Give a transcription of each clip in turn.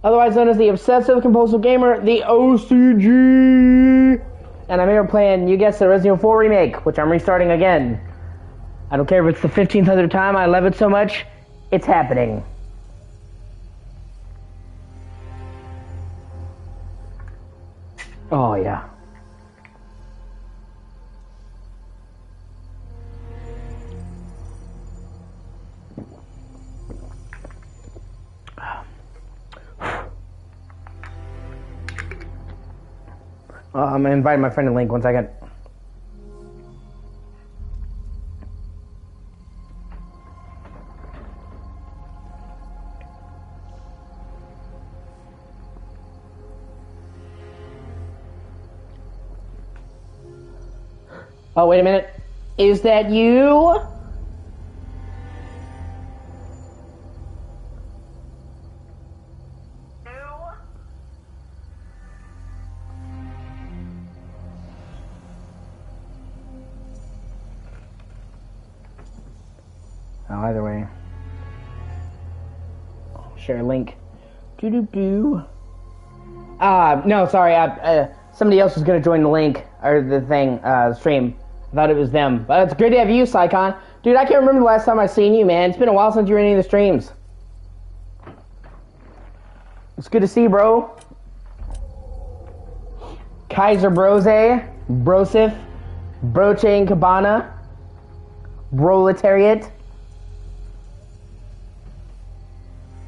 otherwise known as the Obsessive Compulsive Gamer, the O.C.G. And I'm here playing, you guessed it, Resident Evil 4 Remake, which I'm restarting again. I don't care if it's the 15th time, I love it so much, it's happening. Oh, yeah. I'm gonna invite my friend to Link 1 second. Oh, wait a minute. Is that you? Oh, either way. Share link. Doo-doo-doo. No, sorry. Somebody else was gonna join the link, or the thing, stream. I thought it was them. But it's great to have you, Psycon. Dude, I can't remember the last time I seen you, man. It's been a while since you were in any of the streams. It's good to see you, bro. Kaiser Brose, Brosif, Broche and Cabana, Proletariat,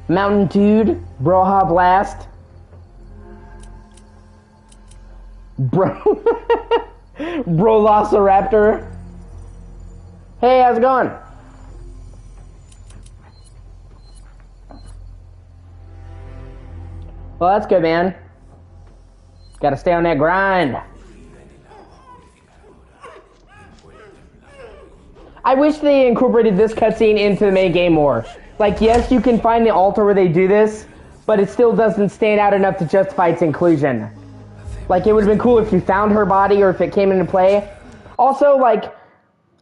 Mountain Dude, Broha Blast, Brolosiraptor. Hey, how's it going? Well, that's good, man. Gotta stay on that grind. I wish they incorporated this cutscene into the main game more. Like, yes, you can find the altar where they do this, but it still doesn't stand out enough to justify its inclusion. Like, it would have been cool if you found her body or if it came into play. Also, like,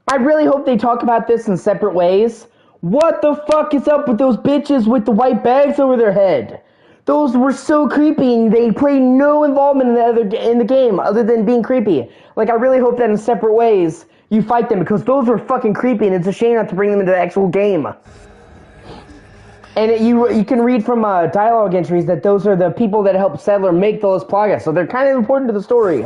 I really hope they talk about this in separate ways. What the fuck is up with those bitches with the white bags over their head? Those were so creepy, and they play no involvement in the game other than being creepy. Like, I really hope that in separate ways you fight them, because those were fucking creepy, and it's a shame not to bring them into the actual game. And you can read from dialogue entries that those are the people that helped Sadler make those plagas, so they're kind of important to the story.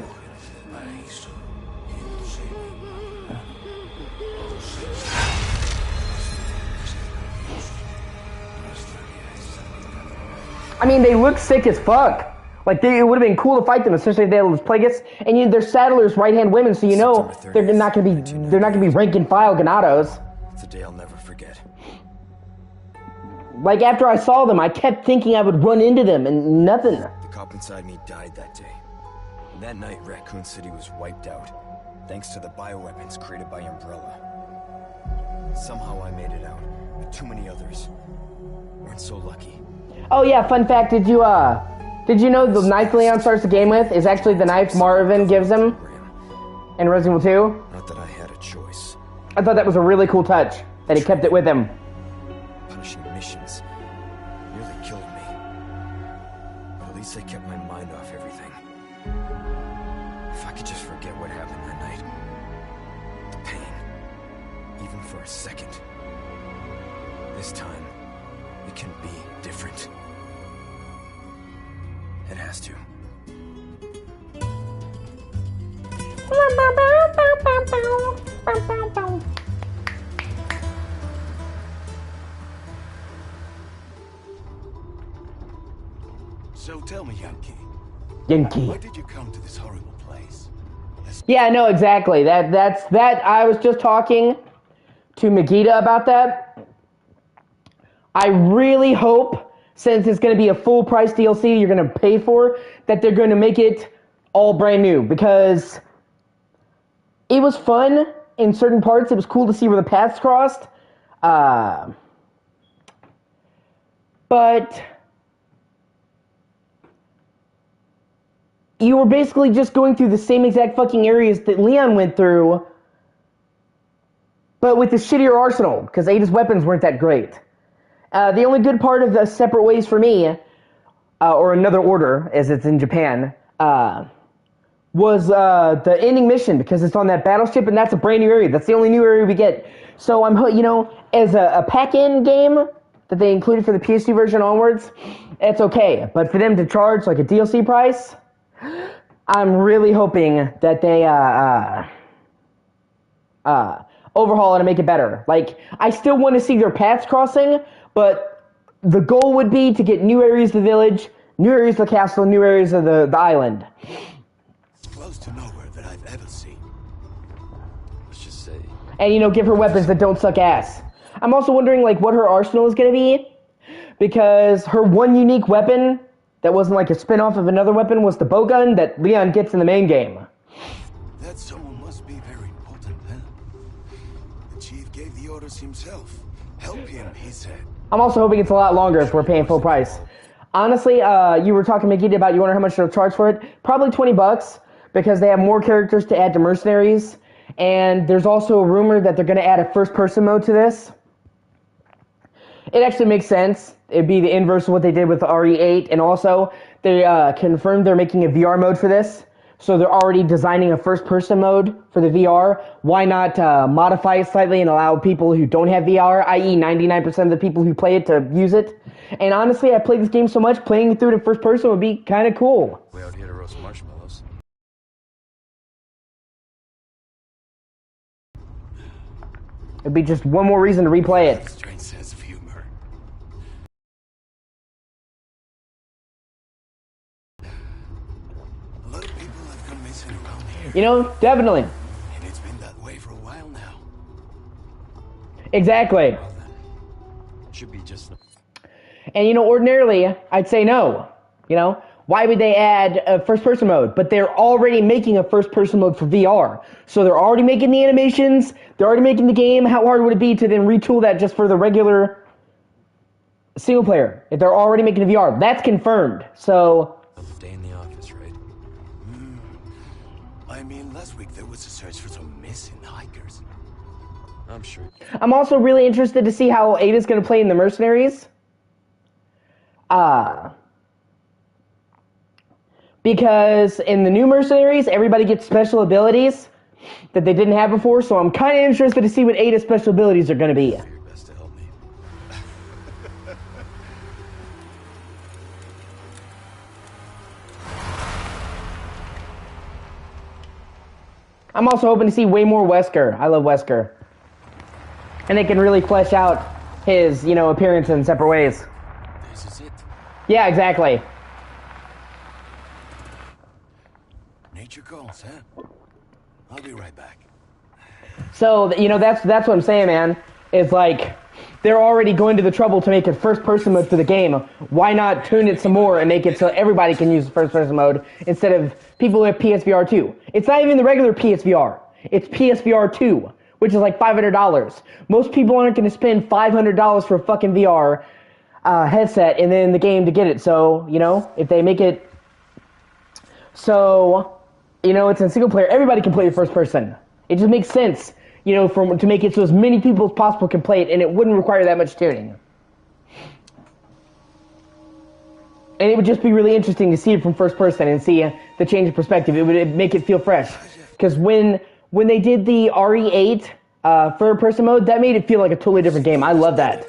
I mean, they look sick as fuck. Like, it would have been cool to fight them, especially if they had those plagas. And they're Sadler's right-hand women, so you know they're not gonna be rank and file ganados. It's a day I'll never forget. Like, after I saw them, I kept thinking I would run into them, and nothing. The cop inside me died that day. And that night, Raccoon City was wiped out, thanks to the bioweapons created by Umbrella. Somehow I made it out, but too many others weren't so lucky. Oh yeah, fun fact, did you know the knife Leon starts the game with is actually the knife Marvin gives him in Resident Evil 2? Not that I had a choice. I thought that was a really cool touch, that he kept it with him. Punishing missions nearly killed me. But at least I kept my mind off everything. If I could just forget what happened that night. The pain. Even for a second. This time, it can be different. It has to. So tell me, Yankee. why did you come to this horrible place? Yeah, no, exactly. That's I was just talking to Megita about that. I really hope, since it's going to be a full price DLC you're going to pay for, that they're going to make it all brand new, because it was fun in certain parts. It was cool to see where the paths crossed. But you were basically just going through the same exact fucking areas that Leon went through, but with a shittier arsenal, because Ada's weapons weren't that great. The only good part of the separate ways for me or Another Order, as it's in Japan, was the ending mission, because it's on that battleship, and that's a brand new area. That's the only new area we get. So I'm, as a pack-in game that they included for the PS2 version onwards, it's okay. But for them to charge like a DLC price, I'm really hoping that they overhaul it and make it better. Like, I still want to see their paths crossing, but the goal would be to get new areas of the village, new areas of the castle, new areas of the island. It's close to nowhere that I've ever seen. Let's just say. And, give her weapons that don't suck ass. I'm also wondering, like, what her arsenal is going to be, because her one unique weapon that wasn't like a spin-off of another weapon was the bow gun that Leon gets in the main game. That someone must be very important, huh? The chief gave the orders himself. Help him, he said. I'm also hoping it's a lot longer if we're paying full price. Honestly, you were talking, Mikita, about you wonder how much they'll charge for it. Probably $20, because they have more characters to add to Mercenaries, and there's also a rumor that they're going to add a first-person mode to this. It actually makes sense. It'd be the inverse of what they did with RE8, and also they confirmed they're making a VR mode for this, so they're already designing a first-person mode for the VR. Why not modify it slightly and allow people who don't have VR, i.e. 99% of the people who play it, to use it? And honestly, I played this game so much, playing it through to first person would be kind of cool. Way out here to roast marshmallows. It'd be just one more reason to replay it. Strange sense of humor. A lot of people have gone missing around here. Definitely. And it's been that way for a while now. Exactly. Should be just. And, ordinarily, I'd say no. Why would they add a first-person mode? But they're already making a first-person mode for VR. So they're already making the animations, they're already making the game. How hard would it be to then retool that just for the regular single player? If they're already making a VR, that's confirmed. So... Day in the office, right? I mean, last week there was a search for some missing hikers. I'm sure. I'm also really interested to see how Ada's going to play in the Mercenaries. Because in the new Mercenaries, everybody gets special abilities that they didn't have before, so I'm kind of interested to see what Ada's special abilities are going to be. Do your best to help me. I'm also hoping to see way more Wesker. I love Wesker. And they can really flesh out his, appearance in separate ways. This is it. Yeah, exactly. Nature calls, huh? I'll be right back. So, that's what I'm saying, man. It's like, they're already going to the trouble to make a first-person mode for the game. Why not tune it some more and make it so everybody can use the first-person mode instead of people who have PSVR 2? It's not even the regular PSVR. It's PSVR 2, which is like $500. Most people aren't going to spend $500 for a fucking VR headset and then the game to get it. So, if they make it so... it's in single player. Everybody can play it first person. It just makes sense, to make it so as many people as possible can play it, and it wouldn't require that much tuning. And it would just be really interesting to see it from first person and see the change of perspective. It would make it feel fresh. Because when they did the RE8 third person mode, that made it feel like a totally different game. I love that.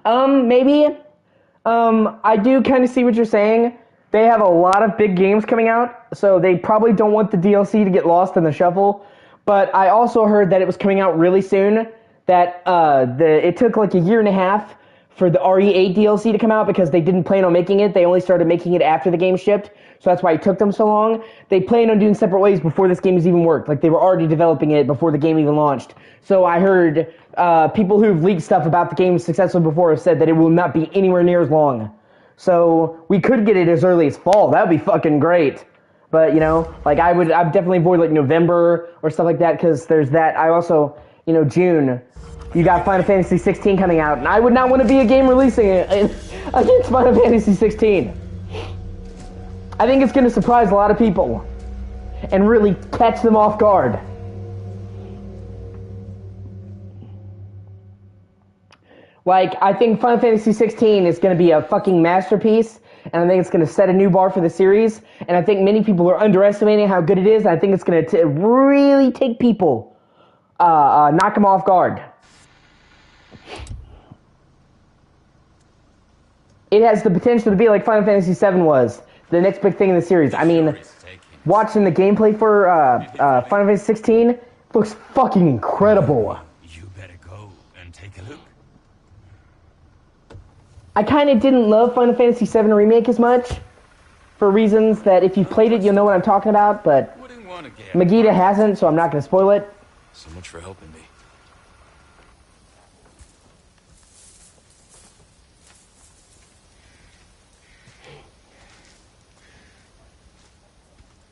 Maybe. I do kind of see what you're saying. They have a lot of big games coming out, so they probably don't want the DLC to get lost in the shuffle. But I also heard that it was coming out really soon, that it took like a year and a half for the RE8 DLC to come out because they didn't plan on making it. They only started making it after the game shipped, so that's why it took them so long. They planned on doing separate ways before this game has even worked. Like, they were already developing it before the game even launched. So I heard people who've leaked stuff about the game successfully before have said that it will not be anywhere near as long. So we could get it as early as fall. That would be fucking great. But, I'd definitely avoid, November or stuff like that, because there's that. I also, June, you got Final Fantasy 16 coming out, and I would not want to be a game releasing it against Final Fantasy 16. I think it's going to surprise a lot of people and really catch them off guard. Like, I think Final Fantasy 16 is going to be a fucking masterpiece, and I think it's going to set a new bar for the series, and I think many people are underestimating how good it is, and I think it's going to really take people, knock them off guard. It has the potential to be like Final Fantasy 7 was, the next big thing in the series. I mean, watching the gameplay for Final Fantasy 16 looks fucking incredible. You better go and take a look. I kind of didn't love Final Fantasy 7 Remake as much, for reasons that if you've played it, you'll know what I'm talking about, but Megiddo hasn't, so I'm not going to spoil it. So much for helping me.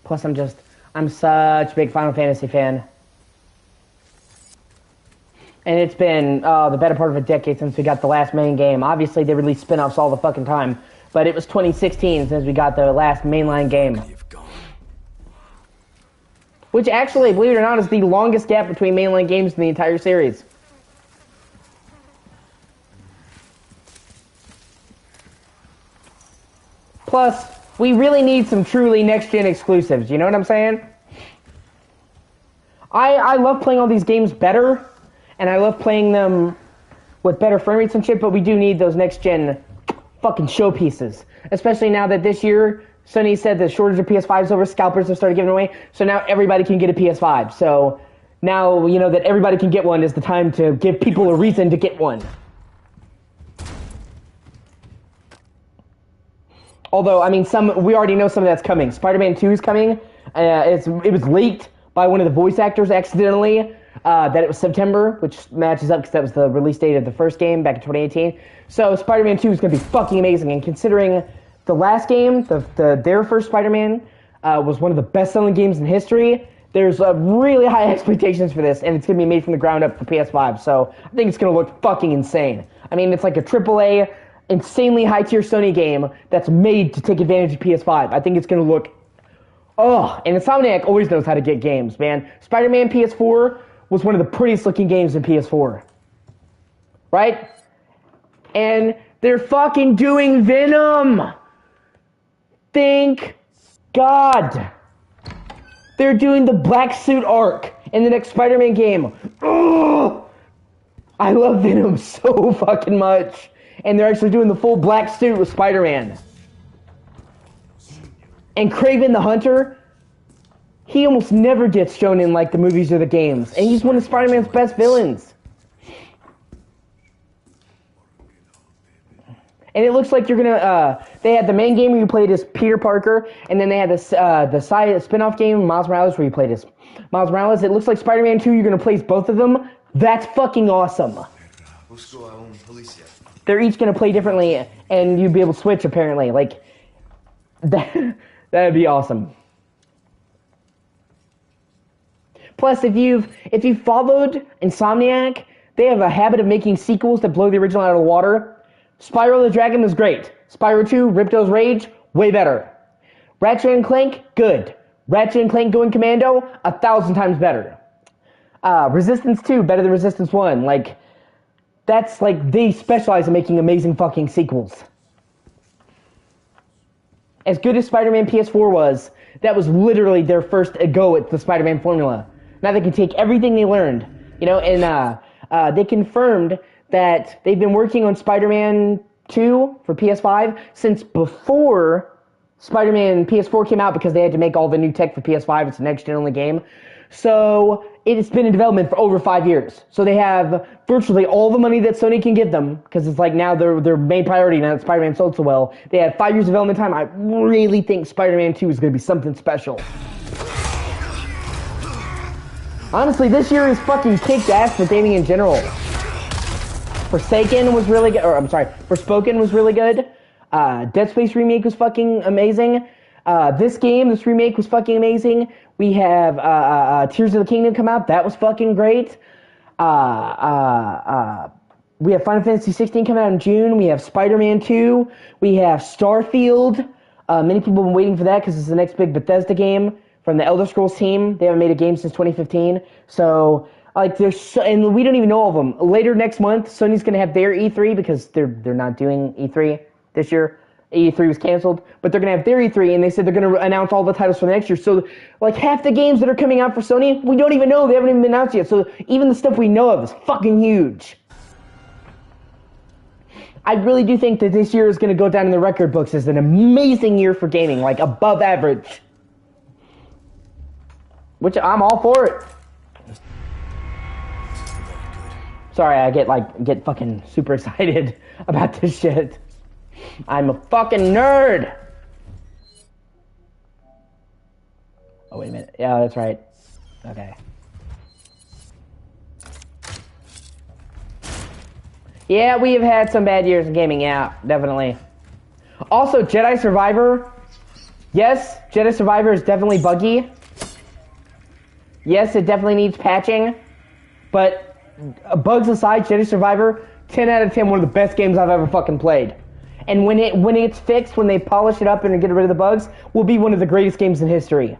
Plus, I'm such a big Final Fantasy fan. And it's been the better part of a decade since we got the last main game. Obviously, they release spin-offs all the fucking time, but it was 2016 since we got the last mainline game. Which actually, believe it or not, is the longest gap between mainline games in the entire series. Plus, we really need some truly next-gen exclusives, you know what I'm saying? I love playing all these games better, and I love playing them with better frame rates and shit, but we do need those next-gen fucking showpieces. Especially now that this year, Sony said the shortage of PS5s over, scalpers have started giving away, so now everybody can get a PS5. So now, you know, that everybody can get one is the time to give people a reason to get one. Although, I mean, we already know some of that's coming. Spider-Man 2 is coming. It was leaked by one of the voice actors accidentally that it was September, which matches up because that was the release date of the first game back in 2018. So Spider-Man 2 is going to be fucking amazing. And considering the last game, their first Spider-Man, was one of the best-selling games in history, there's really high expectations for this, and it's going to be made from the ground up for PS5. So I think it's going to look fucking insane. I mean, it's like a AAA, insanely high-tier Sony game that's made to take advantage of PS5. I think it's going to look... Oh, and Insomniac always knows how to get games, man. Spider-Man PS4 was one of the prettiest-looking games in PS4. Right? And they're fucking doing Venom! Thank God! They're doing the Black Suit arc in the next Spider-Man game. Ugh! I love Venom so fucking much. And they're actually doing the full black suit with Spider-Man. And Kraven the Hunter, he almost never gets shown in like the movies or the games. And he's one of Spider-Man's best villains. And it looks like you're gonna, they had the main game where you played as Peter Parker, and then they had this, the side spin-off game, Miles Morales, where you played as Miles Morales. It looks like Spider-Man 2, you're gonna play as both of them. That's fucking awesome. They're each going to play differently, and you'd be able to switch, apparently. Like, that'd be awesome. Plus, if you've followed Insomniac, they have a habit of making sequels that blow the original out of the water. Spyro the Dragon was great. Spyro 2, Ripto's Rage, way better. Ratchet and Clank, good. Ratchet and Clank Going Commando, 1,000 times better. Resistance 2, better than Resistance 1. Like... That's like, they specialize in making amazing fucking sequels. As good as Spider-Man PS4 was, that was literally their first go at the Spider-Man formula. Now they can take everything they learned, you know, and they confirmed that they've been working on Spider-Man 2 for PS5 since before Spider-Man PS4 came out because they had to make all the new tech for PS5. It's a next-gen only game. So it's been in development for over 5 years. So they have virtually all the money that Sony can give them, because it's like now their main priority now that Spider-Man sold so well. They have 5 years of development time. I really think Spider-Man 2 is going to be something special. Honestly, this year is fucking kicked ass for gaming in general. Forspoken was really good. Dead Space Remake was fucking amazing. This remake was fucking amazing. We have Tears of the Kingdom come out. That was fucking great. We have Final Fantasy 16 coming out in June. We have Spider-Man 2. We have Starfield. Many people have been waiting for that because it's the next big Bethesda game from the Elder Scrolls team. They haven't made a game since 2015. So Like there's so, and we don't even know all of them. Later next month, Sony's gonna have their E3 because they're not doing E3 this year. E3 was canceled, but they're gonna have their E3, and they said they're gonna announce all the titles for the next year. So like half the games that are coming out for Sony, we don't even know. They haven't even been announced yet. So even the stuff we know of is fucking huge. I really do think that this year is gonna go down in the record books as an amazing year for gaming, like above average. Which I'm all for it. Sorry, I get fucking super excited about this shit. I'm a fucking nerd. Oh, wait a minute. Yeah, that's right. Okay. Yeah, we have had some bad years in gaming. Yeah, definitely. Also, Jedi Survivor. Yes, Jedi Survivor is definitely buggy. Yes, it definitely needs patching. But bugs aside, Jedi Survivor, 10 out of 10, one of the best games I've ever fucking played. And when it's fixed, when they polish it up and get rid of the bugs, will be one of the greatest games in history.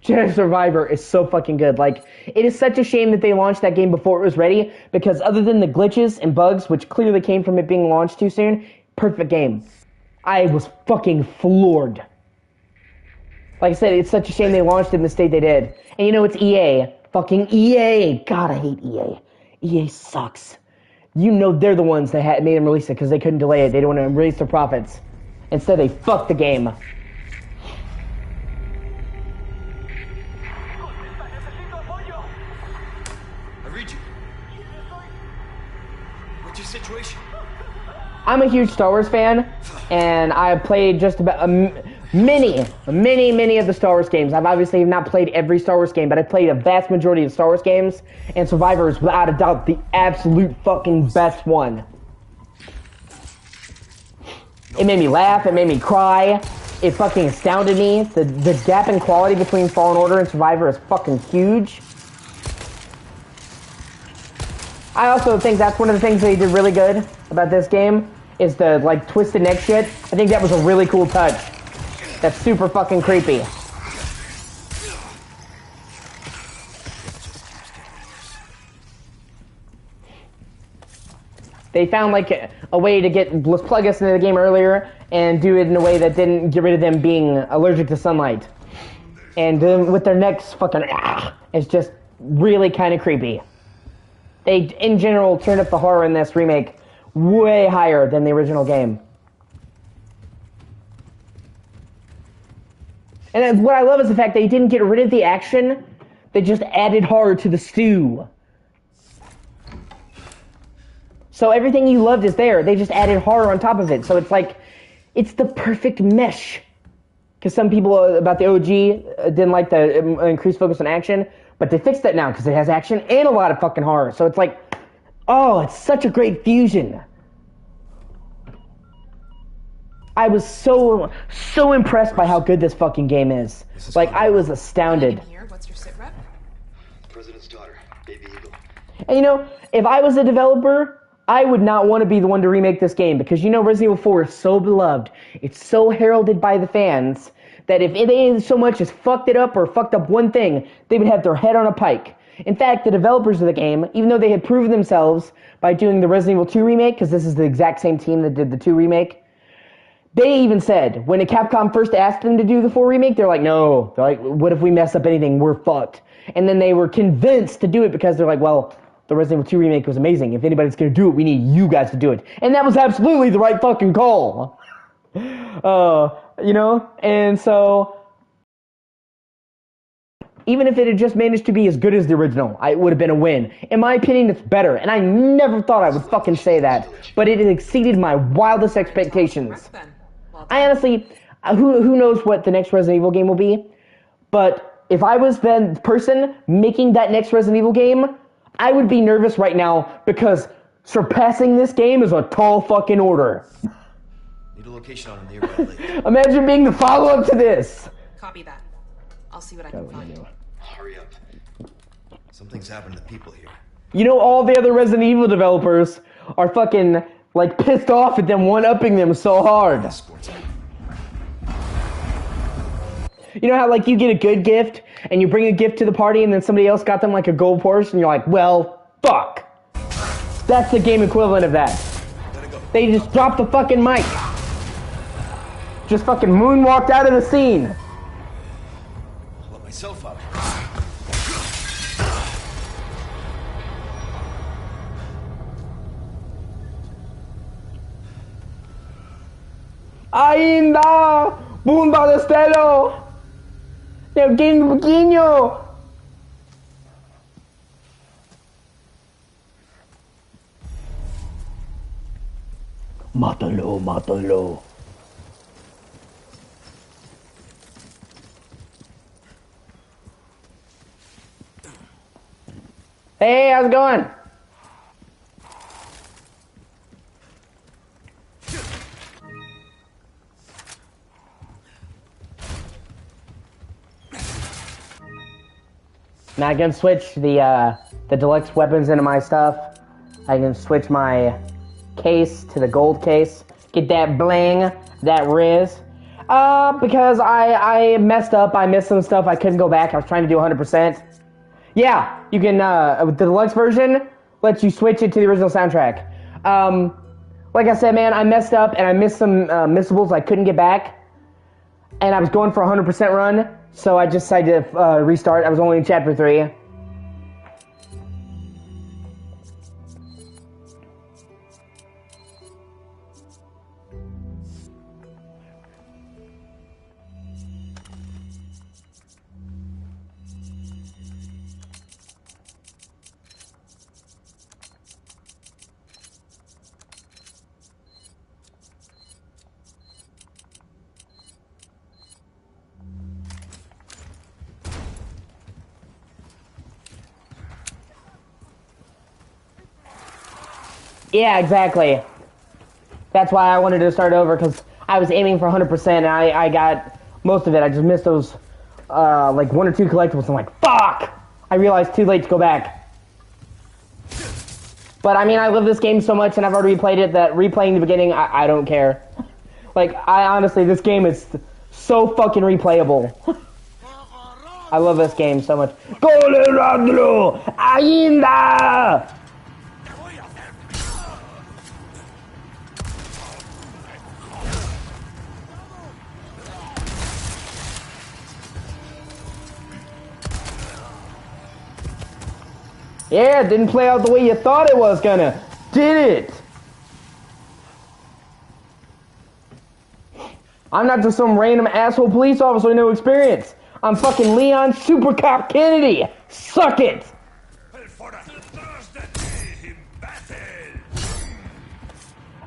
Jedi Survivor is so fucking good. Like, it is such a shame that they launched that game before it was ready, because other than the glitches and bugs, which clearly came from it being launched too soon, perfect game. I was fucking floored. Like I said, it's such a shame they launched it in the state they did. And you know, it's EA. Fucking EA. God, I hate EA. EA sucks. You know they're the ones that made them release it because they couldn't delay it. They didn't want to release their profits. Instead, they fucked the game. I read you. What's your situation? I'm a huge Star Wars fan, and I've played just about many of the Star Wars games. I've obviously not played every Star Wars game, but I've played a vast majority of Star Wars games, and Survivor is without a doubt the absolute fucking best one. It made me laugh, it made me cry, it fucking astounded me. The gap in quality between Fallen Order and Survivor is fucking huge. I also think that's one of the things they did really good about this game, is the, like, twisted neck shit. I think that was a really cool touch. That's super fucking creepy. They found, like, a way to let's plug us into the game earlier and do it in a way that didn't get rid of them being allergic to sunlight. And with their necks fucking, it's just really kind of creepy. They, in general, turned up the horror in this remake way higher than the original game. And what I love is the fact they didn't get rid of the action, they just added horror to the stew. So everything you loved is there, they just added horror on top of it. So it's like, it's the perfect mesh. Because some people about the OG didn't like the increased focus on action, but they fixed that now because it has action and a lot of fucking horror. So it's like, oh, it's such a great fusion. I was so impressed by how good this fucking game is. Like, I was astounded. What's your sit rep? President's daughter, Baby Eagle. And you know, if I was a developer, I would not want to be the one to remake this game, because you know Resident Evil 4 is so beloved, it's so heralded by the fans, that if they so much as fucked it up or fucked up one thing, they would have their head on a pike. In fact, the developers of the game, even though they had proven themselves by doing the Resident Evil 2 remake, because this is the exact same team that did the 2 remake, they even said, when Capcom first asked them to do the 4 remake, they're like, no. They're like, what if we mess up anything? We're fucked. And then they were convinced to do it because they're like, well, the Resident Evil 2 remake was amazing. If anybody's going to do it, we need you guys to do it. And that was absolutely the right fucking call. You know? And so, even if it had just managed to be as good as the original, it would have been a win. In my opinion, it's better. And I never thought I would fucking say that. But it exceeded my wildest expectations. I honestly, who knows what the next Resident Evil game will be, but if I was the person making that next Resident Evil game, I would be nervous right now, because surpassing this game is a tall fucking order. Need a location on a nearby lake. Imagine being the follow-up to this. Copy that. I'll see what I can find. Hurry up. Something's happened to the people here. You know, all the other Resident Evil developers are fucking, like, pissed off at them one-upping them so hard. Sports. You know how, like, you get a good gift, and you bring a gift to the party and then somebody else got them like a gold Porsche and you're like, well, fuck. That's the game equivalent of that. They just dropped the fucking mic. Just fucking moonwalked out of the scene. Let myself out. Ainda! Bumba de Stelo! El pequeño! Mátalo, mátalo. Hey, how's it going? Now I can switch the deluxe weapons into my stuff. I can switch my case to the gold case. Get that bling, that riz. Because I messed up. I missed some stuff. I couldn't go back. I was trying to do 100%. Yeah, you can, the deluxe version lets you switch it to the original soundtrack. Like I said, man, I messed up and I missed some missables I couldn't get back. And I was going for a 100% run, so I just decided to restart. I was only in chapter 3. Yeah, exactly. That's why I wanted to start over, because I was aiming for 100% and I got most of it. I just missed those, like 1 or 2 collectibles. I'm like, fuck! I realized too late to go back. But I mean, I love this game so much and I've already replayed it that replaying the beginning, I don't care. Like, honestly, this game is so fucking replayable. I love this game so much. Colorado! Ainda! Yeah, it didn't play out the way you thought it was gonna. Did it? I'm not just some random asshole police officer with no experience. I'm fucking Leon Supercop Kennedy. Suck it.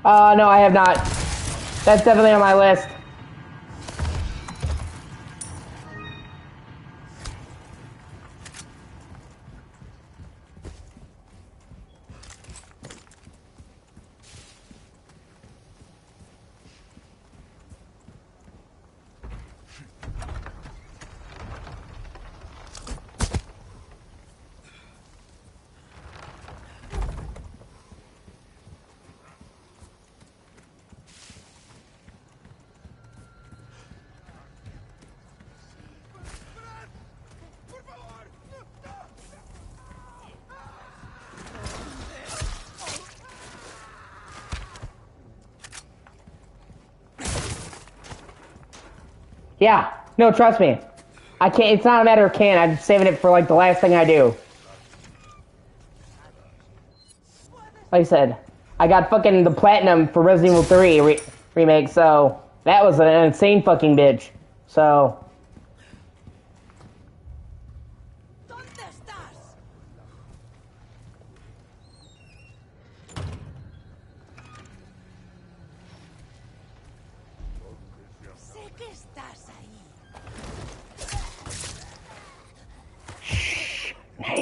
No, I have not. That's definitely on my list. Yeah, no, trust me. I can't, it's not a matter of can, I'm just saving it for like the last thing I do. Like I said, I got fucking the platinum for Resident Evil 3 remake, so that was an insane fucking bitch. So...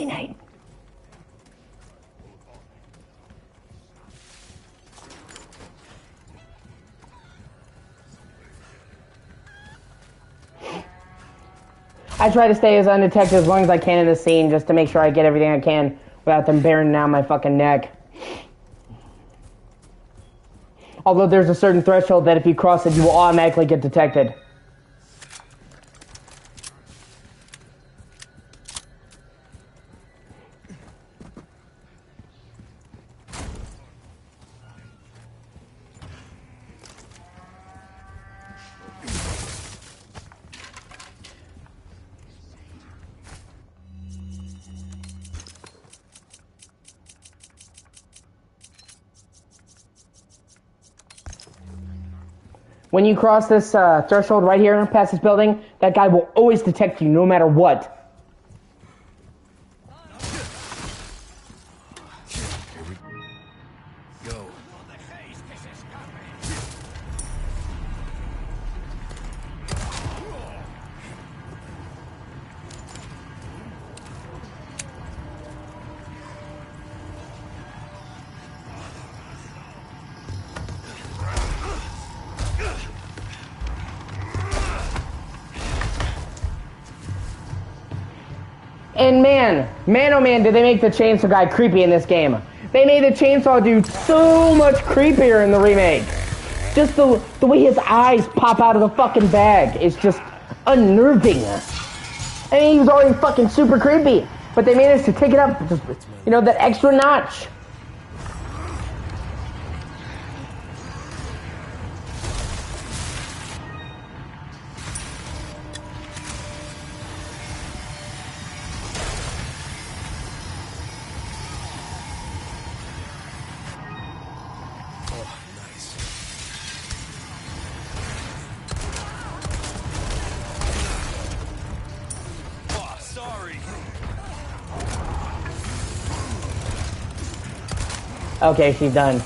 Night. I try to stay as undetected as long as I can in this scene just to make sure I get everything I can without them bearing down my fucking neck. Although there's a certain threshold that if you cross it, you will automatically get detected. When you cross this threshold right here, past this building, that guy will always detect you, no matter what. Go. And man, oh man, did they make the chainsaw guy creepy in this game. They made the chainsaw dude so much creepier in the remake. Just the way his eyes pop out of the fucking bag is just unnerving. I mean, he was already fucking super creepy, but they managed to take it up, just, you know, that extra notch. Okay, she's done.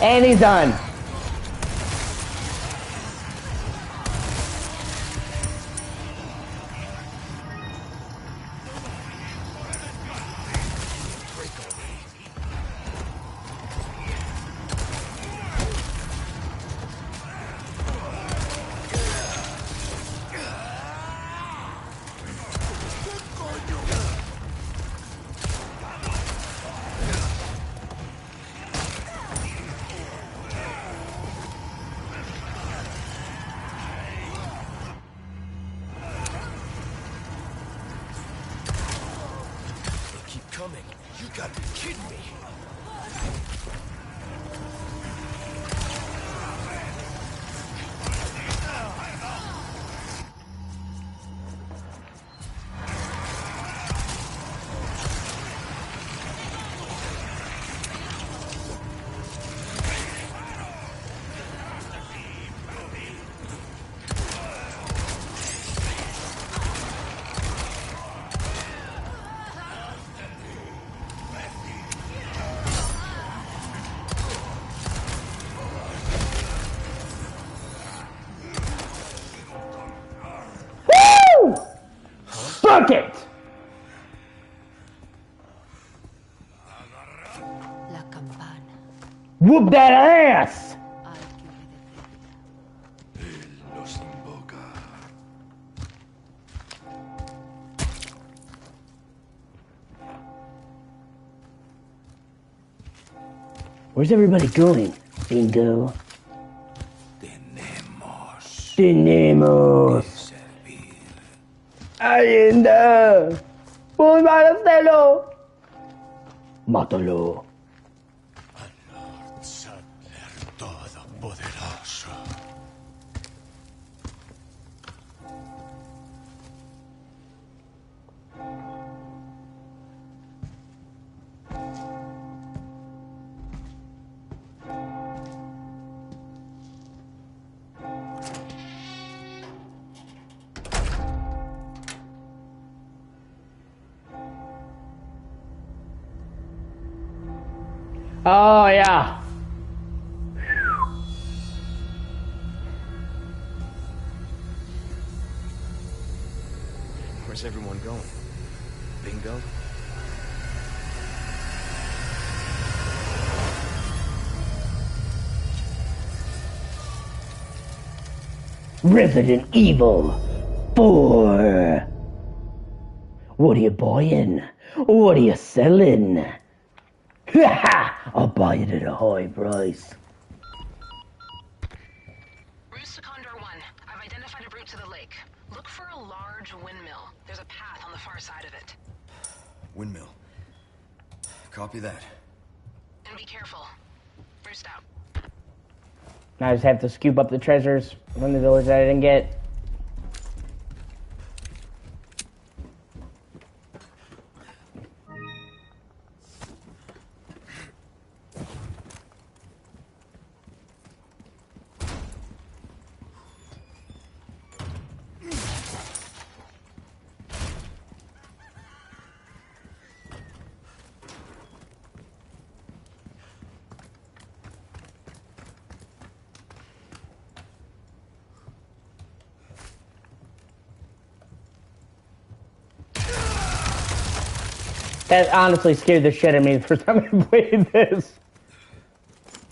And he's done. Coming. You gotta be kidding me. Fuck it! La campana. Whoop that ass! Hay que obedecer. Él los invoca. Where's everybody going? Bingo. Tenemos. Allenda. Pues van a hacerlo. Mátalo. Lord Sattler Todopoderoso. Oh, yeah. Where's everyone going? Bingo? Resident Evil 4. What are you buying? What are you selling? Ha ha! I'll buy it at a high price. Routes to Condor 1. I've identified a route to the lake. Look for a large windmill. There's a path on the far side of it. Windmill. Copy that. And be careful. Roost out. Now I just have to scoop up the treasures from the village that I didn't get. That honestly scared the shit out of me the first time I played this.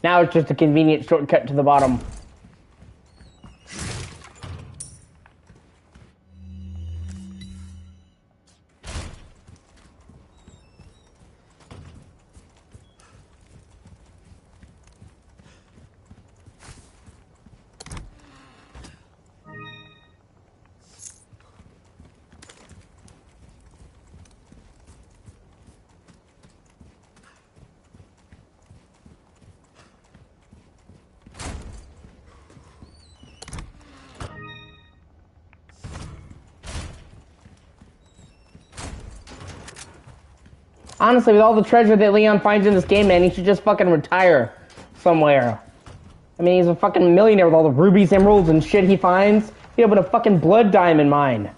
Now it's just a convenient shortcut to the bottom. Honestly, with all the treasure that Leon finds in this game, man, he should just fucking retire somewhere. I mean, he's a fucking millionaire with all the rubies, emeralds, and shit he finds. He opened a fucking blood diamond mine.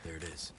There it is.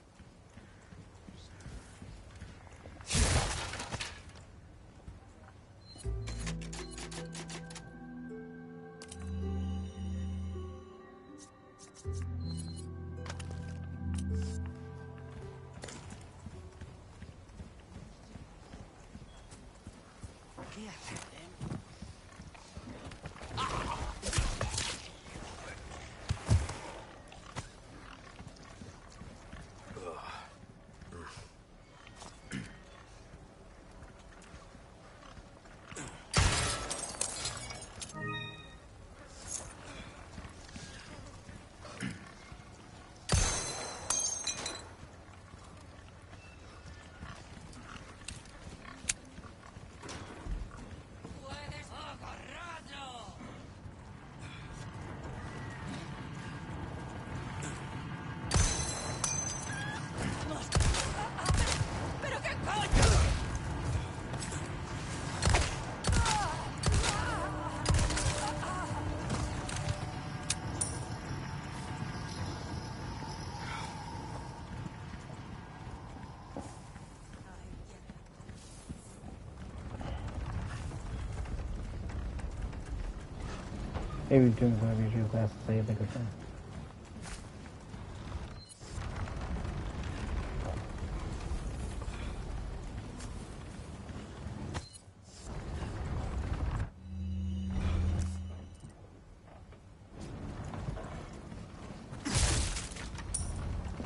Maybe doing whatever you do class to say a bigger thing.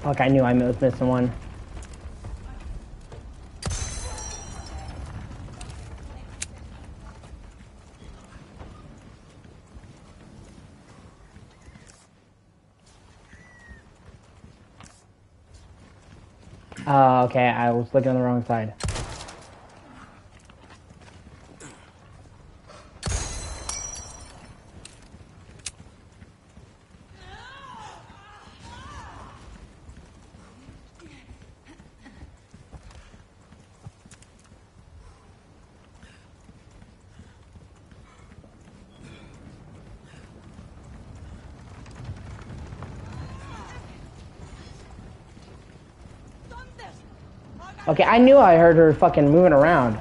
Fuck, I knew I was missing one. Okay, I was looking on the wrong side. Okay, I knew I heard her fucking moving around.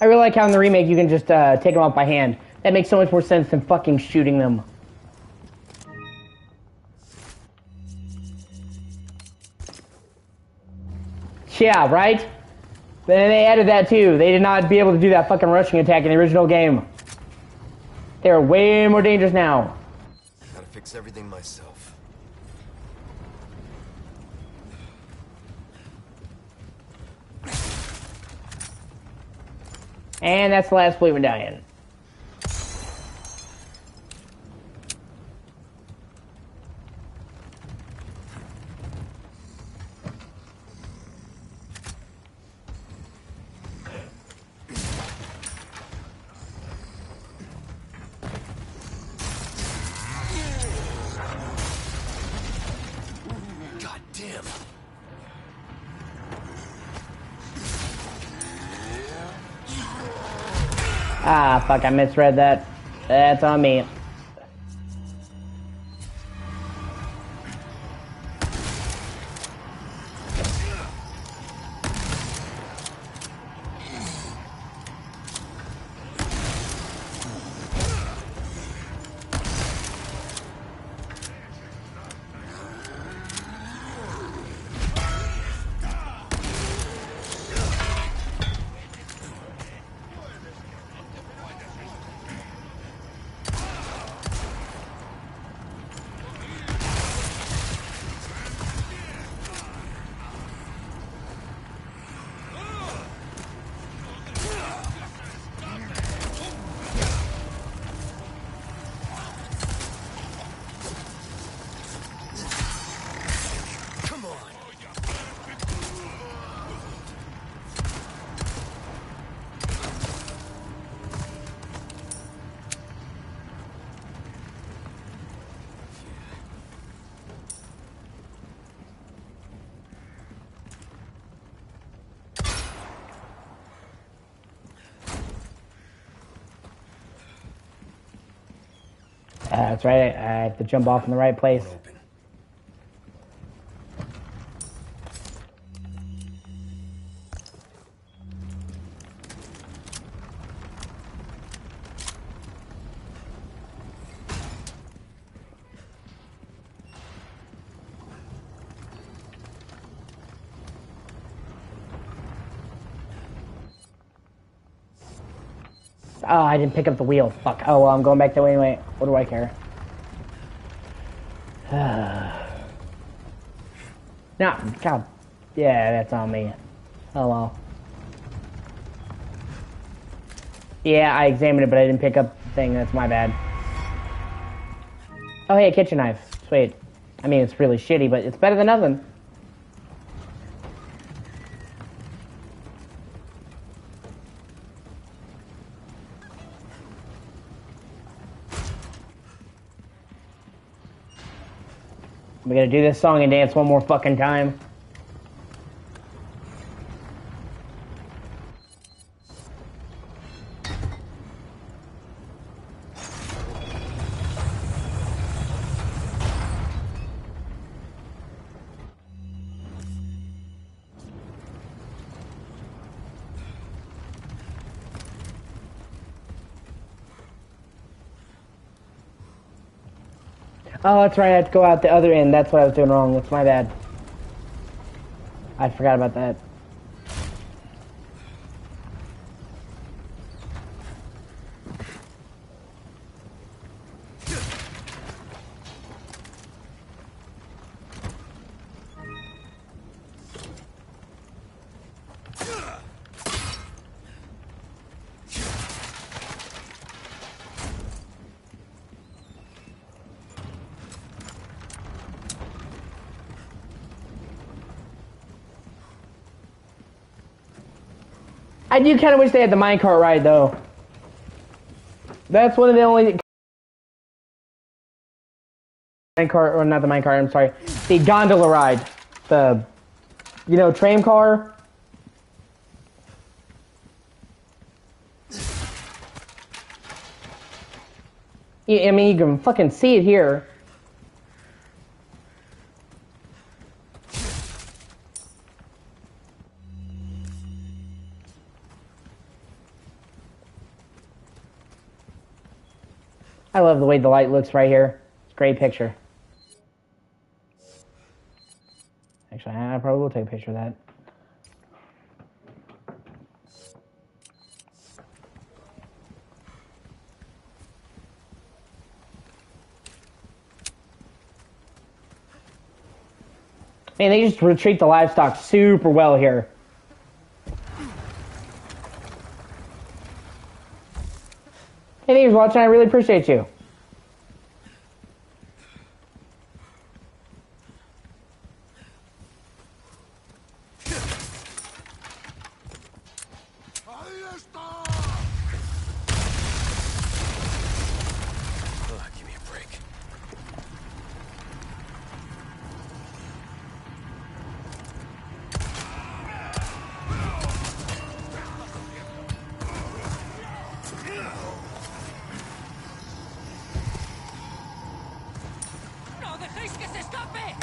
I really like how in the remake you can just take them off by hand. That makes so much more sense than fucking shooting them. Yeah, right? But then they added that too. They did not be able to do that fucking rushing attack in the original game. They're way more dangerous now. Gotta fix everything myself. And that's the last fleet medallion. God damn. Ah, fuck, I misread that. That's on me. That's right, I have to jump off in the right place. Open. Oh, I didn't pick up the wheel. Fuck. Oh, well, I'm going back that way anyway. What do I care? No, God. Yeah, that's on me. Oh, well. Yeah, I examined it, but I didn't pick up the thing. That's my bad. Oh, hey, a kitchen knife. Sweet. I mean, it's really shitty, but it's better than nothing. We gotta do this song and dance one more fucking time. Oh, that's right, I have to go out the other end. That's what I was doing wrong. That's my bad. I forgot about that. I do kind of wish they had the minecart ride, though. That's one of the only... minecart, or not the minecart, I'm sorry. The gondola ride. The, you know, tram car. I mean, you can fucking see it here. I love the way the light looks right here. It's a great picture. Actually, I probably will take a picture of that. Man, they just retreat the livestock super well here. Hey, thanks for watching. I really appreciate you. Give me a break. ¡No dejéis que se escape!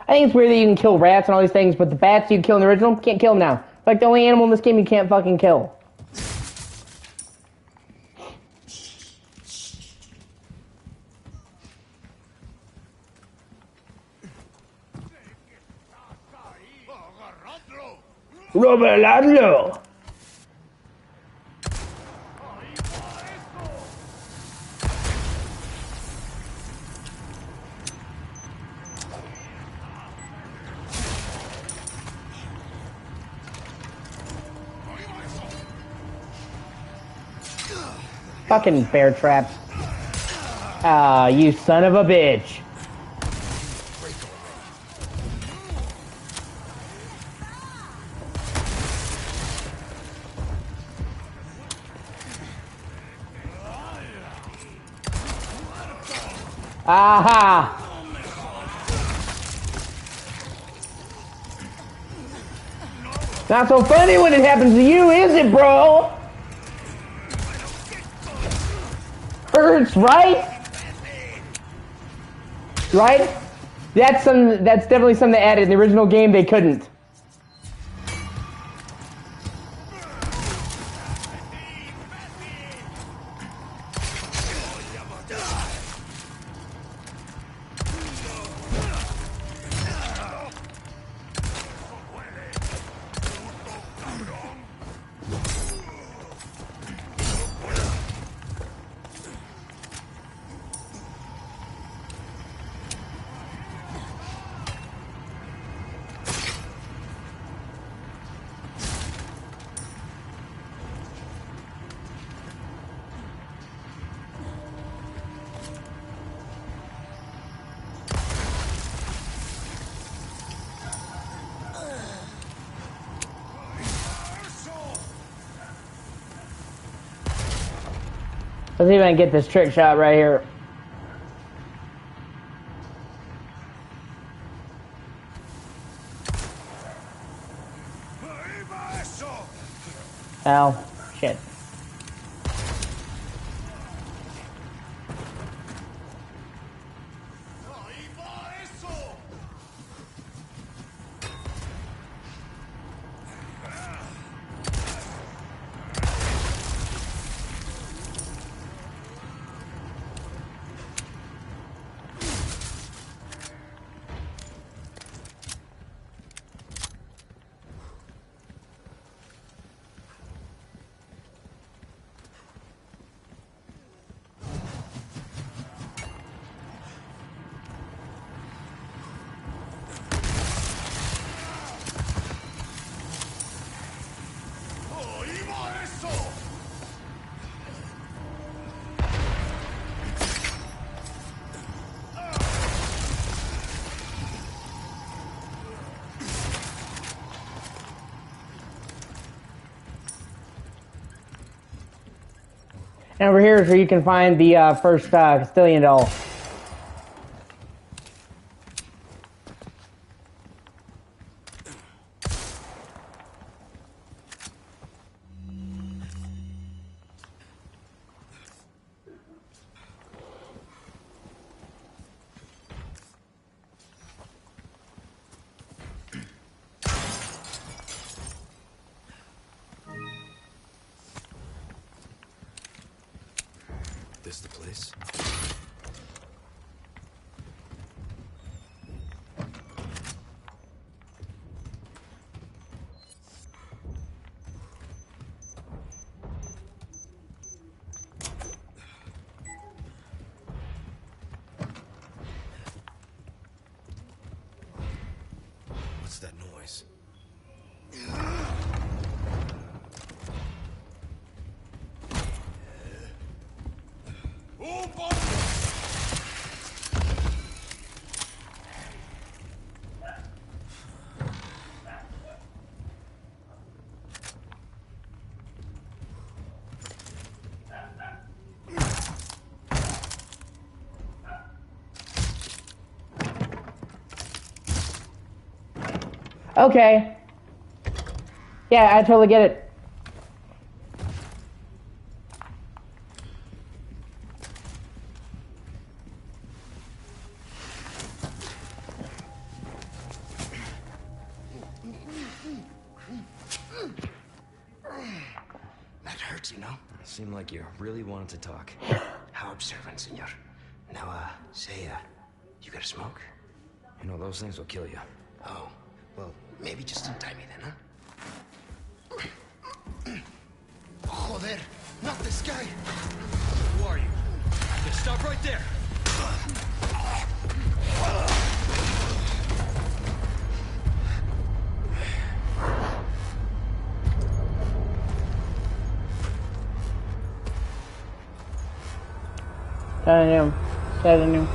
I think it's weird that you can kill rats and all these things, but the bats you can kill in the original, can't kill them now. Like the only animal in this game you can't fucking kill. Roberto. Fucking bear traps. Ah, you son of a bitch. Aha! Not so funny when it happens to you, is it, bro? Hurts, right? Right? That's definitely something they added in the original game they couldn't. Let's see if I can get this trick shot right here. Ow. Shit. And over here is where you can find the first Castilian doll. this the place? What's that noise? Okay. Yeah, I totally get it. That hurts, you know? Seemed like you really wanted to talk. How observant, senor. Now, say, you got a smoke? You know, those things will kill you. Oh, well, maybe just don't tie me then, huh? Joder, not this guy! Who are you? Just stop right there! Telling you.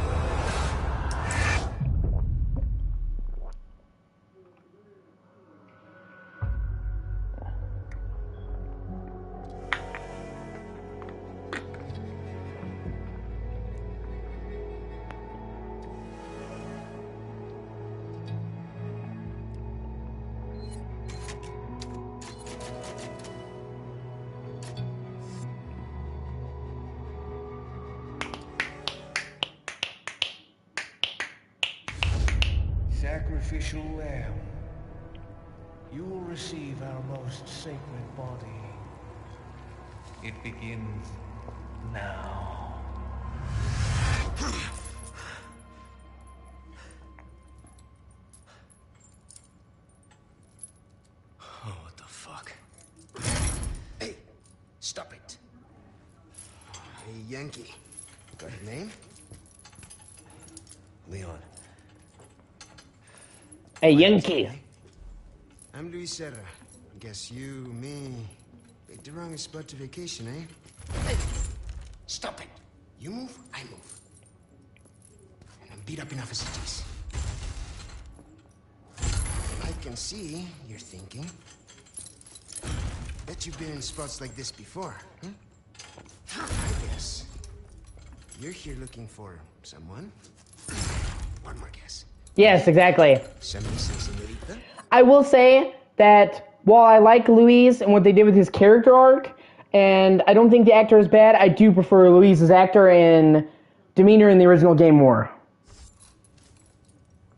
Sacrificial lamb, you will receive our most sacred body. It begins now. Oh, what the fuck? Hey, stop it. Hey, Yankee. Got a name? Leon. Hey, Yankee. I'm Luis Serra. Guess you, me, picked the wrong spot to vacation, eh? Hey, stop it. You move, I move. And I'm beat up enough as it is. I can see you're thinking. Bet you've been in spots like this before, huh? I guess you're here looking for someone. One more guess. Yes, exactly. 76 señorita? I will say that while I like Luis and what they did with his character arc, and I don't think the actor is bad, I do prefer Luis's actor and demeanor in the original game more.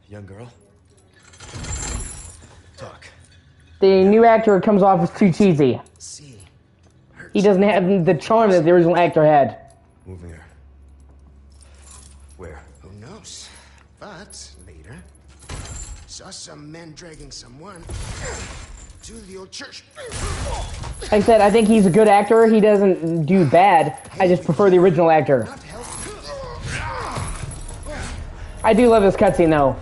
Young girl? Talk. The new actor comes off as too cheesy. See. He doesn't have the charm that the original actor had. Moving her. Where? Who knows? But later, saw some men dragging someone to the old church. Like I said, I think he's a good actor. He doesn't do bad. I just prefer the original actor. Not healthy. I do love this cutscene though.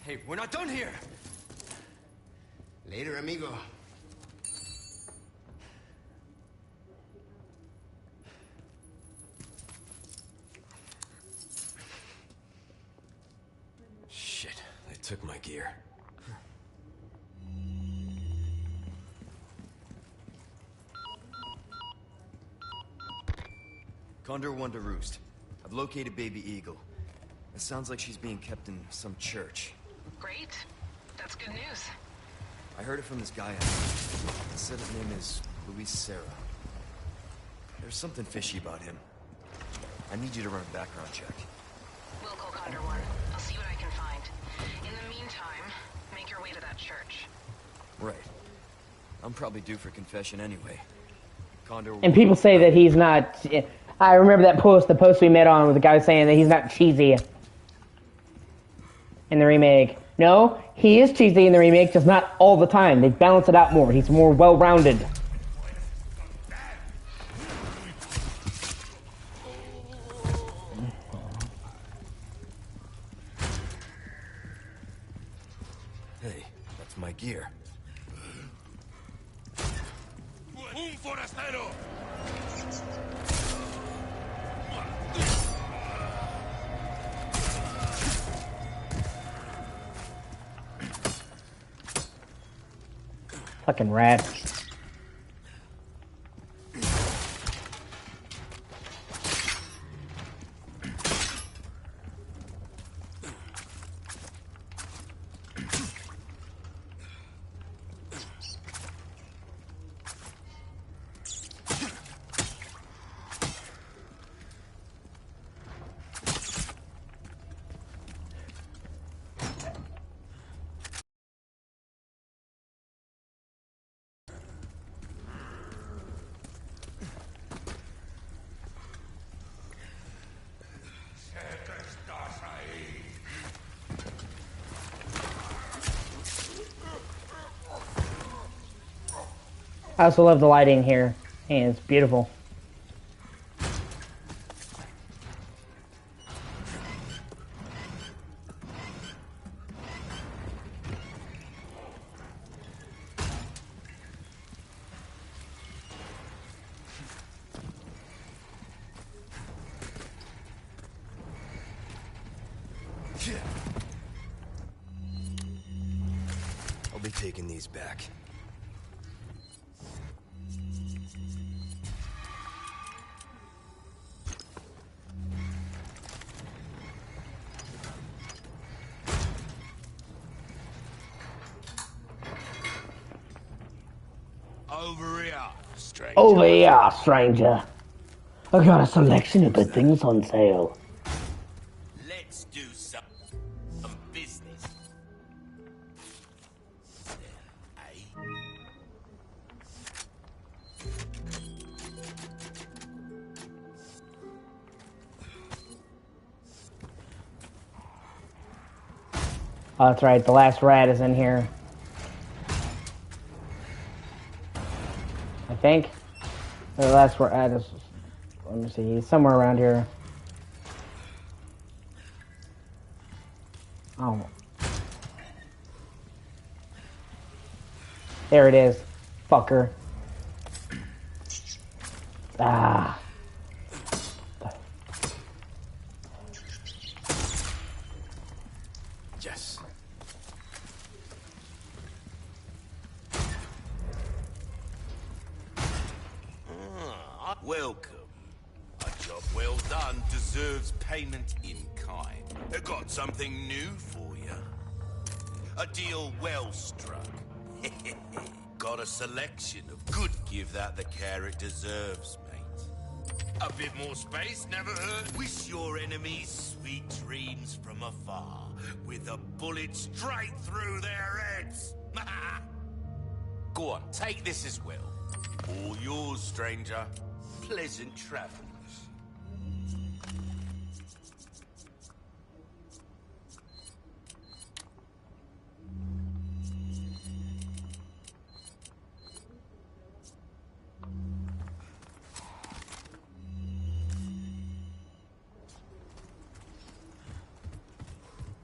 Hey, we're not done here! Later, amigo. Shit, they took my gear. Condor 1 to Roost. I've located Baby Eagle. It sounds like she's being kept in some church. Great. That's good news. I heard it from this guy. He said his name is Luis Serra. There's something fishy about him. I need you to run a background check. Will call Condor 1. I'll see what I can find. In the meantime, make your way to that church. Right. I'm probably due for confession anyway. Condor. And people say that he's not. I remember that post, the post we met on with the guy saying that he's not cheesy in the remake. No, he is cheesy in the remake, just not all the time. They balance it out more. He's more well-rounded. Hey, that's my gear. Un forastero! Fucking rat. I also love the lighting here, and it's beautiful. I'll be taking these back. Over here, stranger. Over here, stranger. I got a selection of good things on sale. Let's do some business. Eh? Oh, that's right, the last rat is in here. I think. The last rat is... Let me see, he's somewhere around here. Oh. There it is. Fucker. Ah. Yes. Welcome. A job well done deserves payment in kind. I got something new for you. A deal well struck. Got a selection of good. Give that the care it deserves, mate. A bit more space never hurt. Wish your enemies sweet dreams from afar, with a bullet straight through their heads. Go on, take this as well. All yours, stranger. Pleasant travels.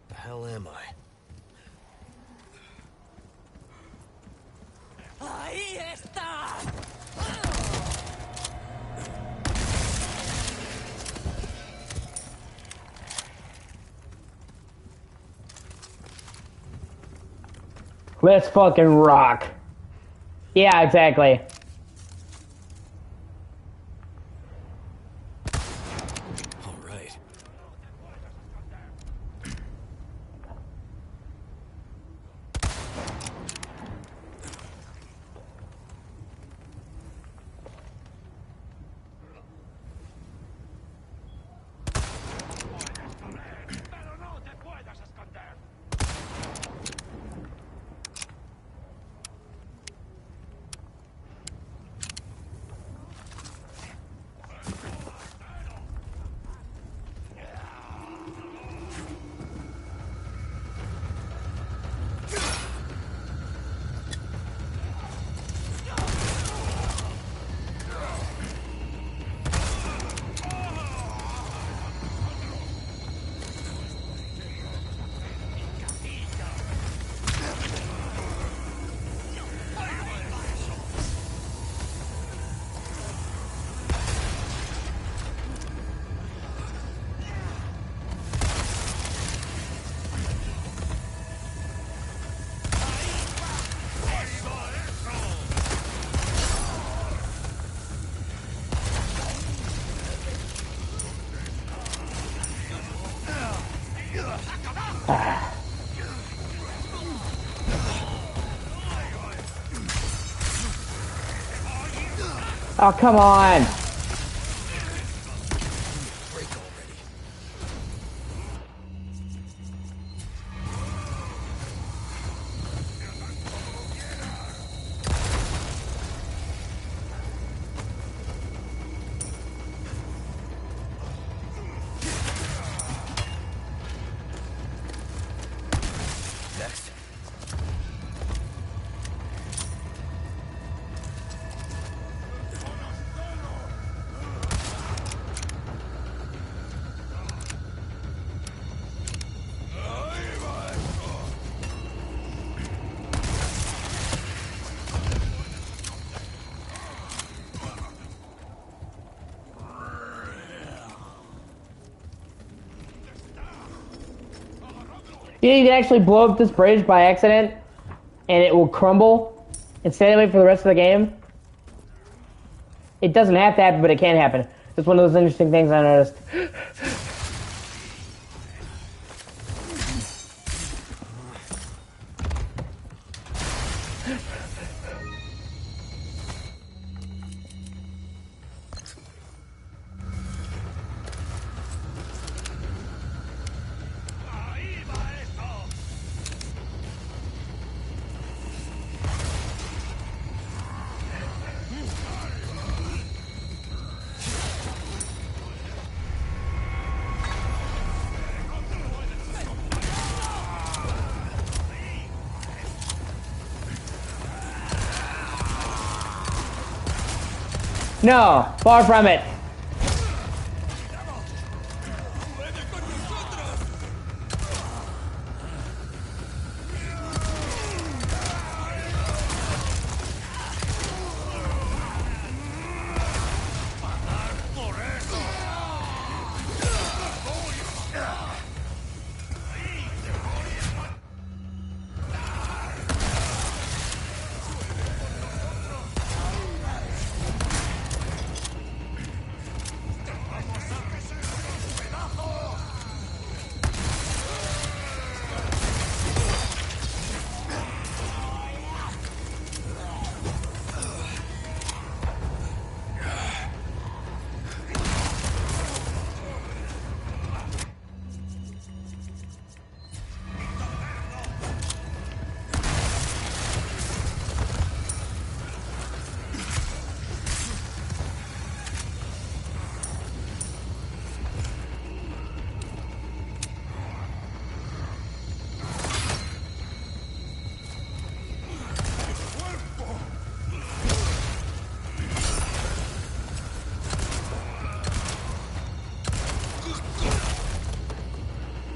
The hell am I? ¡Ahí está! Let's fucking rock. Yeah, exactly. All right. Oh, come on. You know, you can actually blow up this bridge by accident, and it will crumble and stay that way for the rest of the game. It doesn't have to happen, but it can happen. It's one of those interesting things I noticed. No, far from it.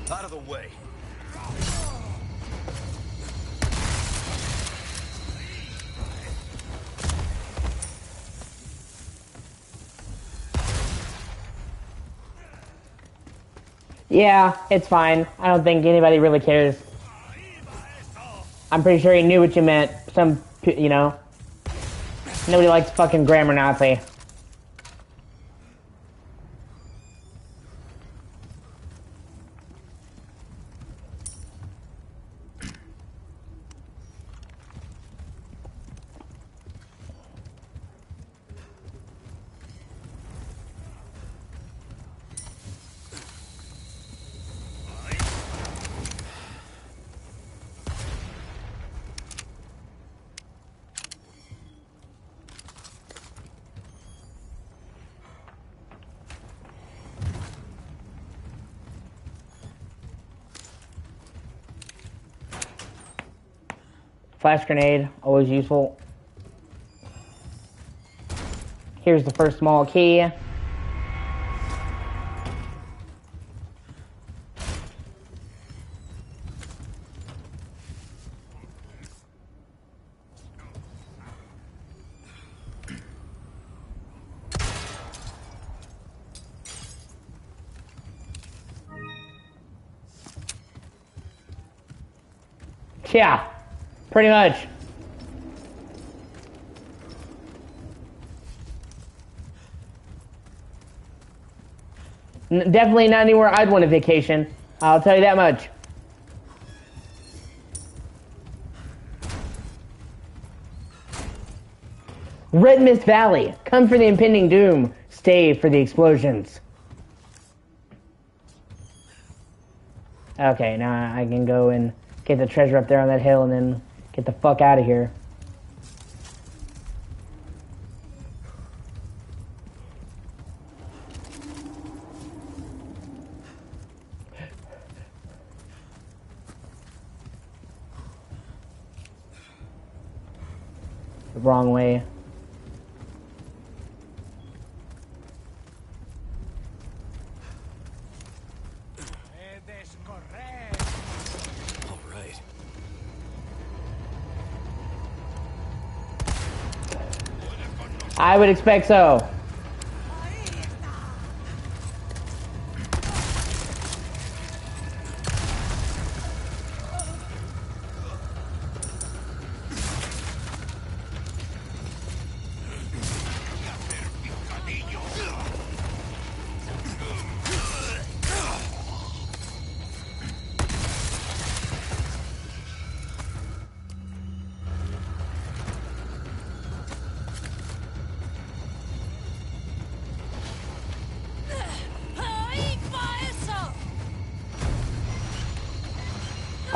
Out of the way. Yeah, it's fine. I don't think anybody really cares. I'm pretty sure he knew what you meant. You know. Nobody likes fucking grammar Nazi. Flash grenade, always useful. Here's the first small key. Yeah, pretty much. Definitely not anywhere I'd want to vacation. I'll tell you that much. Red Mist Valley. Come for the impending doom. Stay for the explosions. Okay, now I can go and get the treasure up there on that hill and then get the fuck out of here. The wrong way. All right. I would expect so.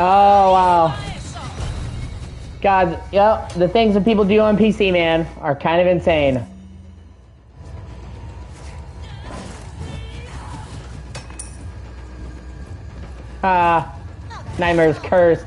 Oh, wow. God, yep, the things that people do on PC, man, are kind of insane. Ah, Nightmare's cursed.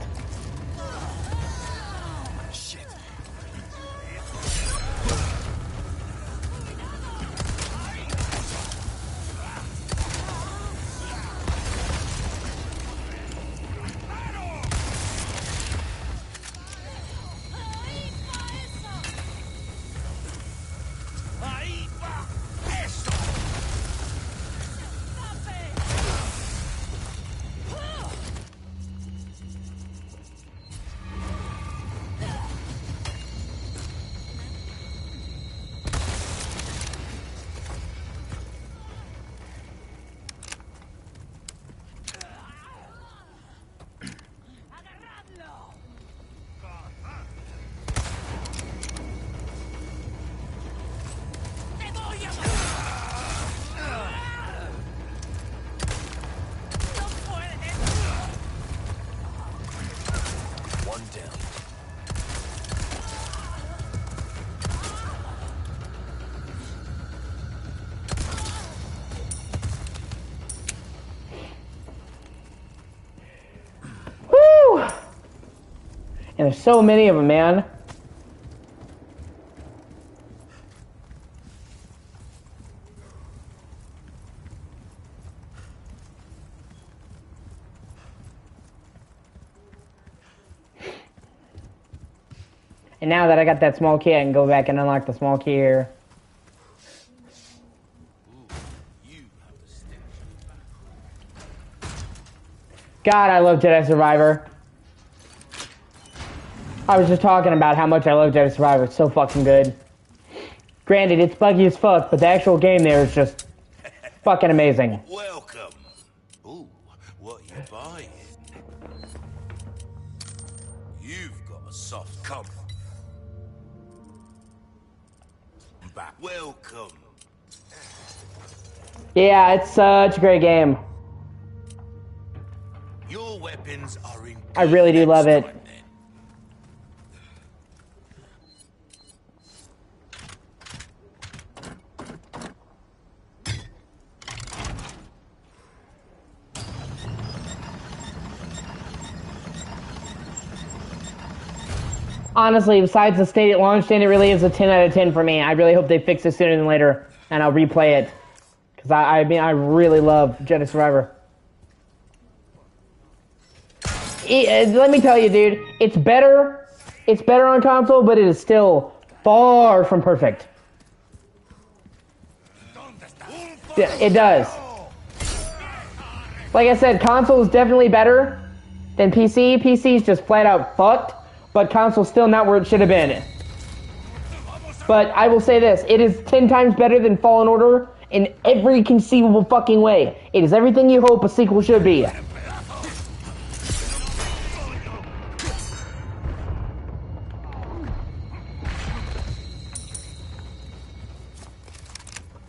And there's so many of them, man. And now that I got that small key, I can go back and unlock the small key here. God, I love Jedi Survivor. I was just talking about how much I love Jedi Survivor. It's so fucking good. Granted, it's buggy as fuck, but the actual game there is just fucking amazing. Welcome. Ooh, what you buying? You've got a soft cover. Back. Welcome. Yeah, it's such a great game. Your weapons are in. I really do love it. Honestly, besides the state it launched in, it really is a 10 out of 10 for me. I really hope they fix it sooner than later, and I'll replay it. Because I mean, I really love Jedi Survivor. Let me tell you, dude, it's better on console, but it is still far from perfect. Yeah, it does. Like I said, console is definitely better than PC. PC is just flat out fucked. But console's still not where it should have been. But I will say this, it is 10 times better than Fallen Order in every conceivable fucking way. It is everything you hope a sequel should be.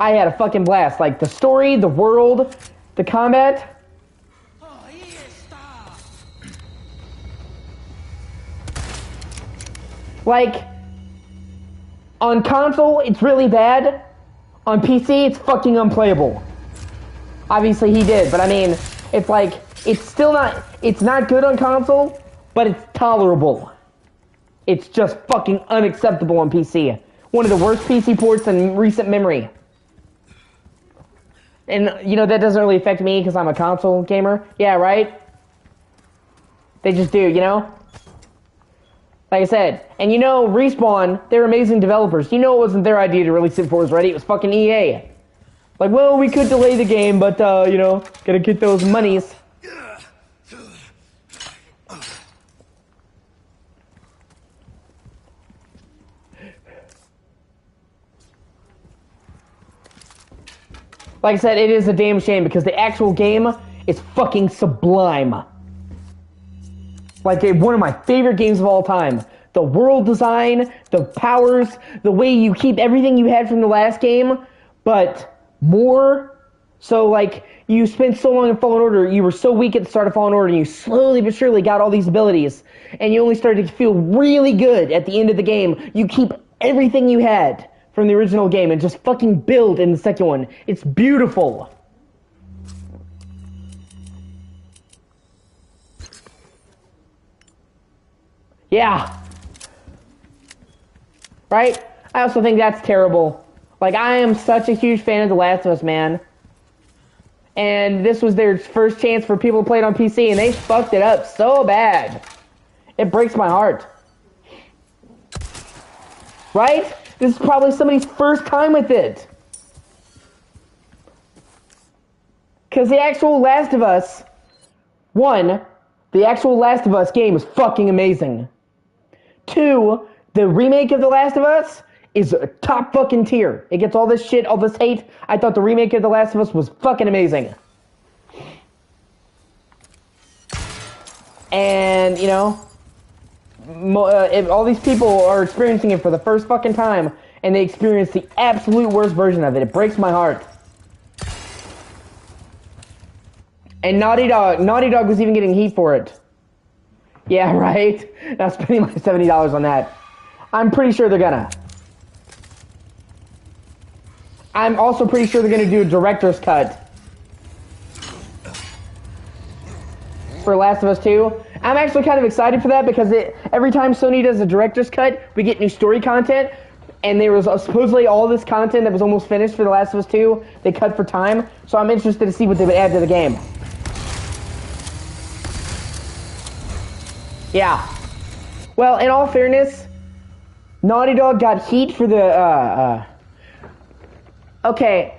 I had a fucking blast. Like, the story, the world, the combat. Like, on console, it's really bad. On PC, it's fucking unplayable. Obviously, he did, but I mean, it's like, it's not good on console, but it's tolerable. It's just fucking unacceptable on PC. One of the worst PC ports in recent memory. And, you know, that doesn't really affect me because I'm a console gamer. Yeah, right? They just do, you know? Like I said, and you know, Respawn, they're amazing developers. You know it wasn't their idea to release it before it was ready. It was fucking EA. Like, well, we could delay the game, but, you know, gotta get those monies. Like I said, it is a damn shame because the actual game is fucking sublime. Like, one of my favorite games of all time. The world design, the powers, the way you keep everything you had from the last game, but more. So, like, you spent so long in Fallen Order, you were so weak at the start of Fallen Order, and you slowly but surely got all these abilities, and you only started to feel really good at the end of the game. You keep everything you had from the original game and just fucking build in the second one. It's beautiful. Yeah. Right? I also think that's terrible. Like, I am such a huge fan of The Last of Us, man. And this was their first chance for people to play it on PC, and they fucked it up so bad. It breaks my heart. Right? This is probably somebody's first time with it. Because the actual Last of Us, the actual Last of Us game is fucking amazing. 2, the remake of The Last of Us is a top fucking tier. It gets all this shit, all this hate. I thought the remake of The Last of Us was fucking amazing. And, you know, if all these people are experiencing it for the first fucking time, and they experience the absolute worst version of it, it breaks my heart. And Naughty Dog was even getting heat for it. Yeah, right? Not spending my $70 on that. I'm pretty sure they're gonna. I'm also pretty sure they're gonna do a director's cut for Last of Us 2. I'm actually kind of excited for that because every time Sony does a director's cut, we get new story content. And there was supposedly all this content that was almost finished for The Last of Us 2. They cut for time. So I'm interested to see what they would add to the game. Yeah. Well, in all fairness, Naughty Dog got heat for the, okay.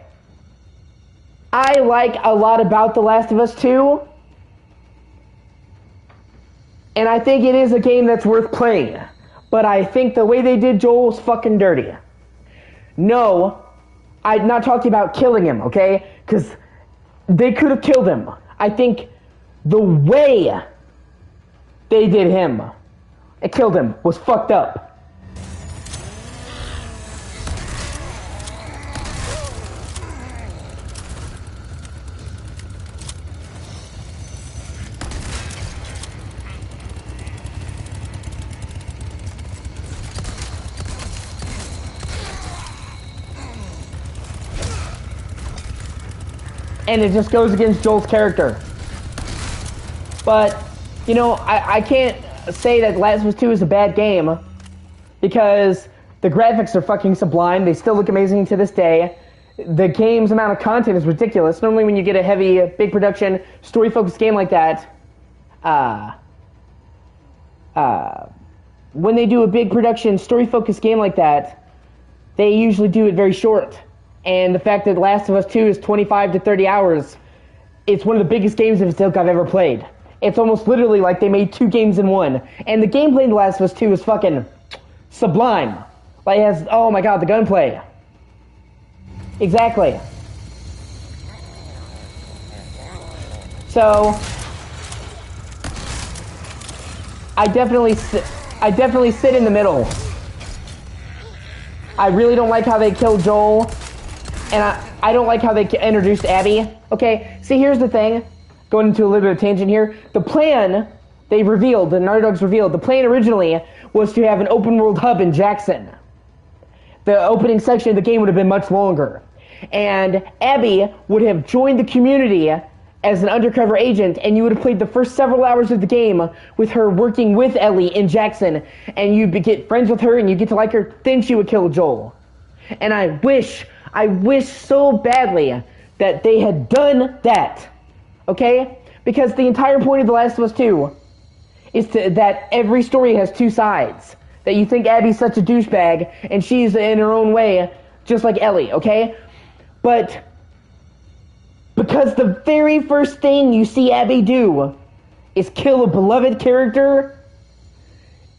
I like a lot about The Last of Us 2. And I think it is a game that's worth playing. But I think the way they did Joel was fucking dirty. No, I'm not talking about killing him, okay? Because they could have killed him. I think the way they did him, it killed him, was fucked up. And it just goes against Joel's character. But, you know, I can't say that Last of Us 2 is a bad game because the graphics are fucking sublime. They still look amazing to this day. The game's amount of content is ridiculous. Normally when you get a heavy, big production, story-focused game like that, when they do a big production, story-focused game like that, they usually do it very short. And the fact that Last of Us 2 is 25 to 30 hours, it's one of the biggest games of its ilk I've ever played. It's almost literally like they made 2 games in one. And the gameplay in The Last of Us 2 is fucking sublime. Like, it has, oh my god, the gunplay. Exactly. So, I definitely sit in the middle. I really don't like how they killed Joel. And I don't like how they introduced Abby. Okay, see, here's the thing. Going into a little bit of tangent here. The plan, they revealed, the Naughty Dogs revealed, the plan originally was to have an open world hub in Jackson. The opening section of the game would have been much longer. And Abby would have joined the community as an undercover agent, and you would have played the first several hours of the game with her working with Ellie in Jackson, and you'd get friends with her, and you get to like her, then she would kill Joel. And I wish so badly that they had done that, okay? Because the entire point of The Last of Us 2 is that every story has two sides. That you think Abby's such a douchebag, and she's in her own way, just like Ellie, okay? But because the very first thing you see Abby do is kill a beloved character,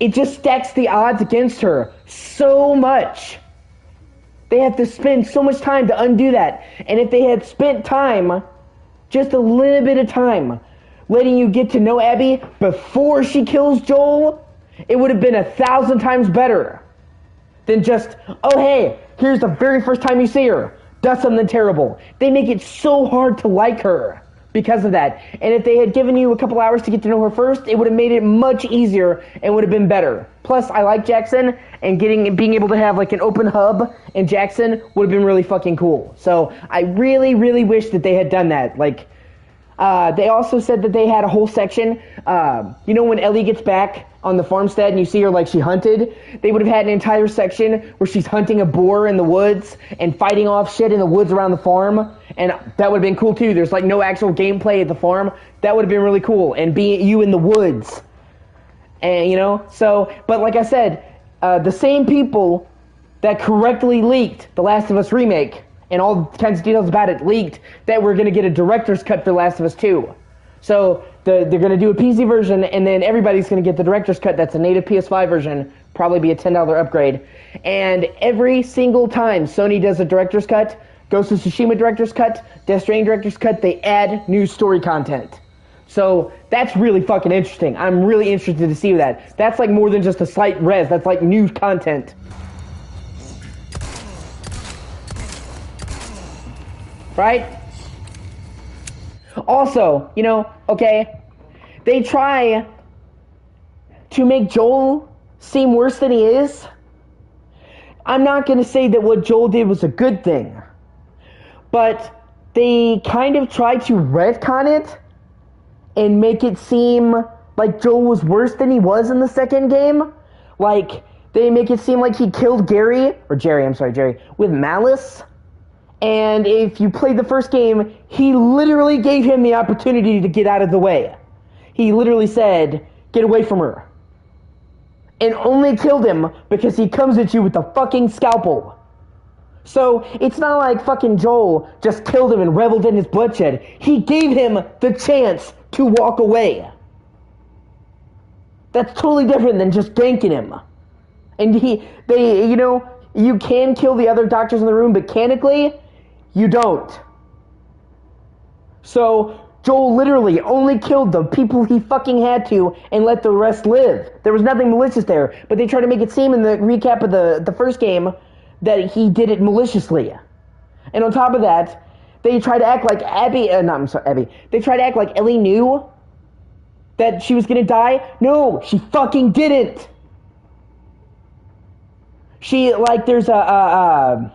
it just stacks the odds against her so much. They have to spend so much time to undo that. And if they had spent time, just a little bit of time, letting you get to know Abby before she kills Joel, it would have been 1,000 times better than just, oh hey, here's the very first time you see her, does something terrible. They make it so hard to like her because of that. And if they had given you a couple hours to get to know her first, it would have made it much easier and would have been better. Plus, I like Jackson, and being able to have like an open hub in Jackson would have been really fucking cool. So I really, really wish that they had done that. Like, they also said that they had a whole section, you know when Ellie gets back on the farmstead and you see her like she hunted, they would have had an entire section where she's hunting a boar in the woods and fighting off shit in the woods around the farm, and that would have been cool too. There's like no actual gameplay at the farm. That would have been really cool, and being you in the woods. And you know, so, but like I said, the same people that correctly leaked The Last of Us Remake and all kinds of details about it leaked that we're going to get a director's cut for Last of Us 2. So they're going to do a PC version, and then everybody's going to get the director's cut. That's a native PS5 version, probably be a $10 upgrade. And every single time Sony does a director's cut, Ghost of Tsushima director's cut, Death Stranding director's cut, they add new story content. So that's really fucking interesting. I'm really interested to see that. That's like more than just a slight res. That's like new content. Right? Also, you know, okay, they try to make Joel seem worse than he is. I'm not going to say that what Joel did was a good thing, but they kind of try to retcon it and make it seem like Joel was worse than he was in the second game. Like, they make it seem like he killed Jerry, with malice. And if you played the first game, he literally gave him the opportunity to get out of the way. He literally said, get away from her. And only killed him because he comes at you with a fucking scalpel. So, it's not like fucking Joel just killed him and reveled in his bloodshed. He gave him the chance to walk away. That's totally different than just ganking him. And you can kill the other doctors in the room, but mechanically, you don't. So, Joel literally only killed the people he fucking had to and let the rest live. There was nothing malicious there, but they try to make it seem in the recap of the first game that he did it maliciously. And on top of that, they try to act like They try to act like Ellie knew that she was gonna die. No, she fucking didn't. There's a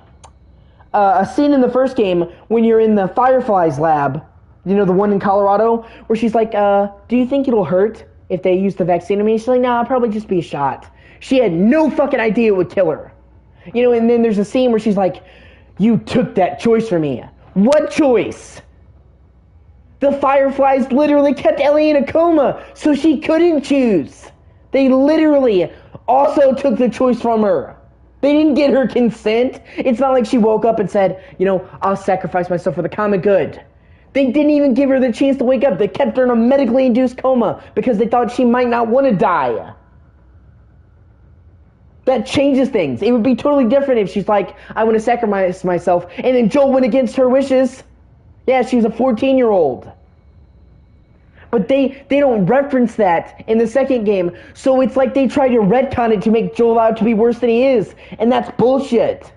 scene in the first game when you're in the Fireflies lab, you know, the one in Colorado, where she's like, do you think it'll hurt if they use the vaccine on me? She's like, nah, I'll probably just be a shot. She had no fucking idea it would kill her. You know, and then there's a scene where she's like, you took that choice from me. What choice? The Fireflies literally kept Ellie in a coma, so she couldn't choose. They literally also took the choice from her. They didn't get her consent. It's not like she woke up and said, you know, I'll sacrifice myself for the common good. They didn't even give her the chance to wake up. They kept her in a medically induced coma because they thought she might not want to die. That changes things. It would be totally different if she's like, I want to sacrifice myself, and then Joel went against her wishes. Yeah, she was a 14-year-old. But they don't reference that in the second game, so it's like they try to retcon it to make Joel out to be worse than he is, and that's bullshit.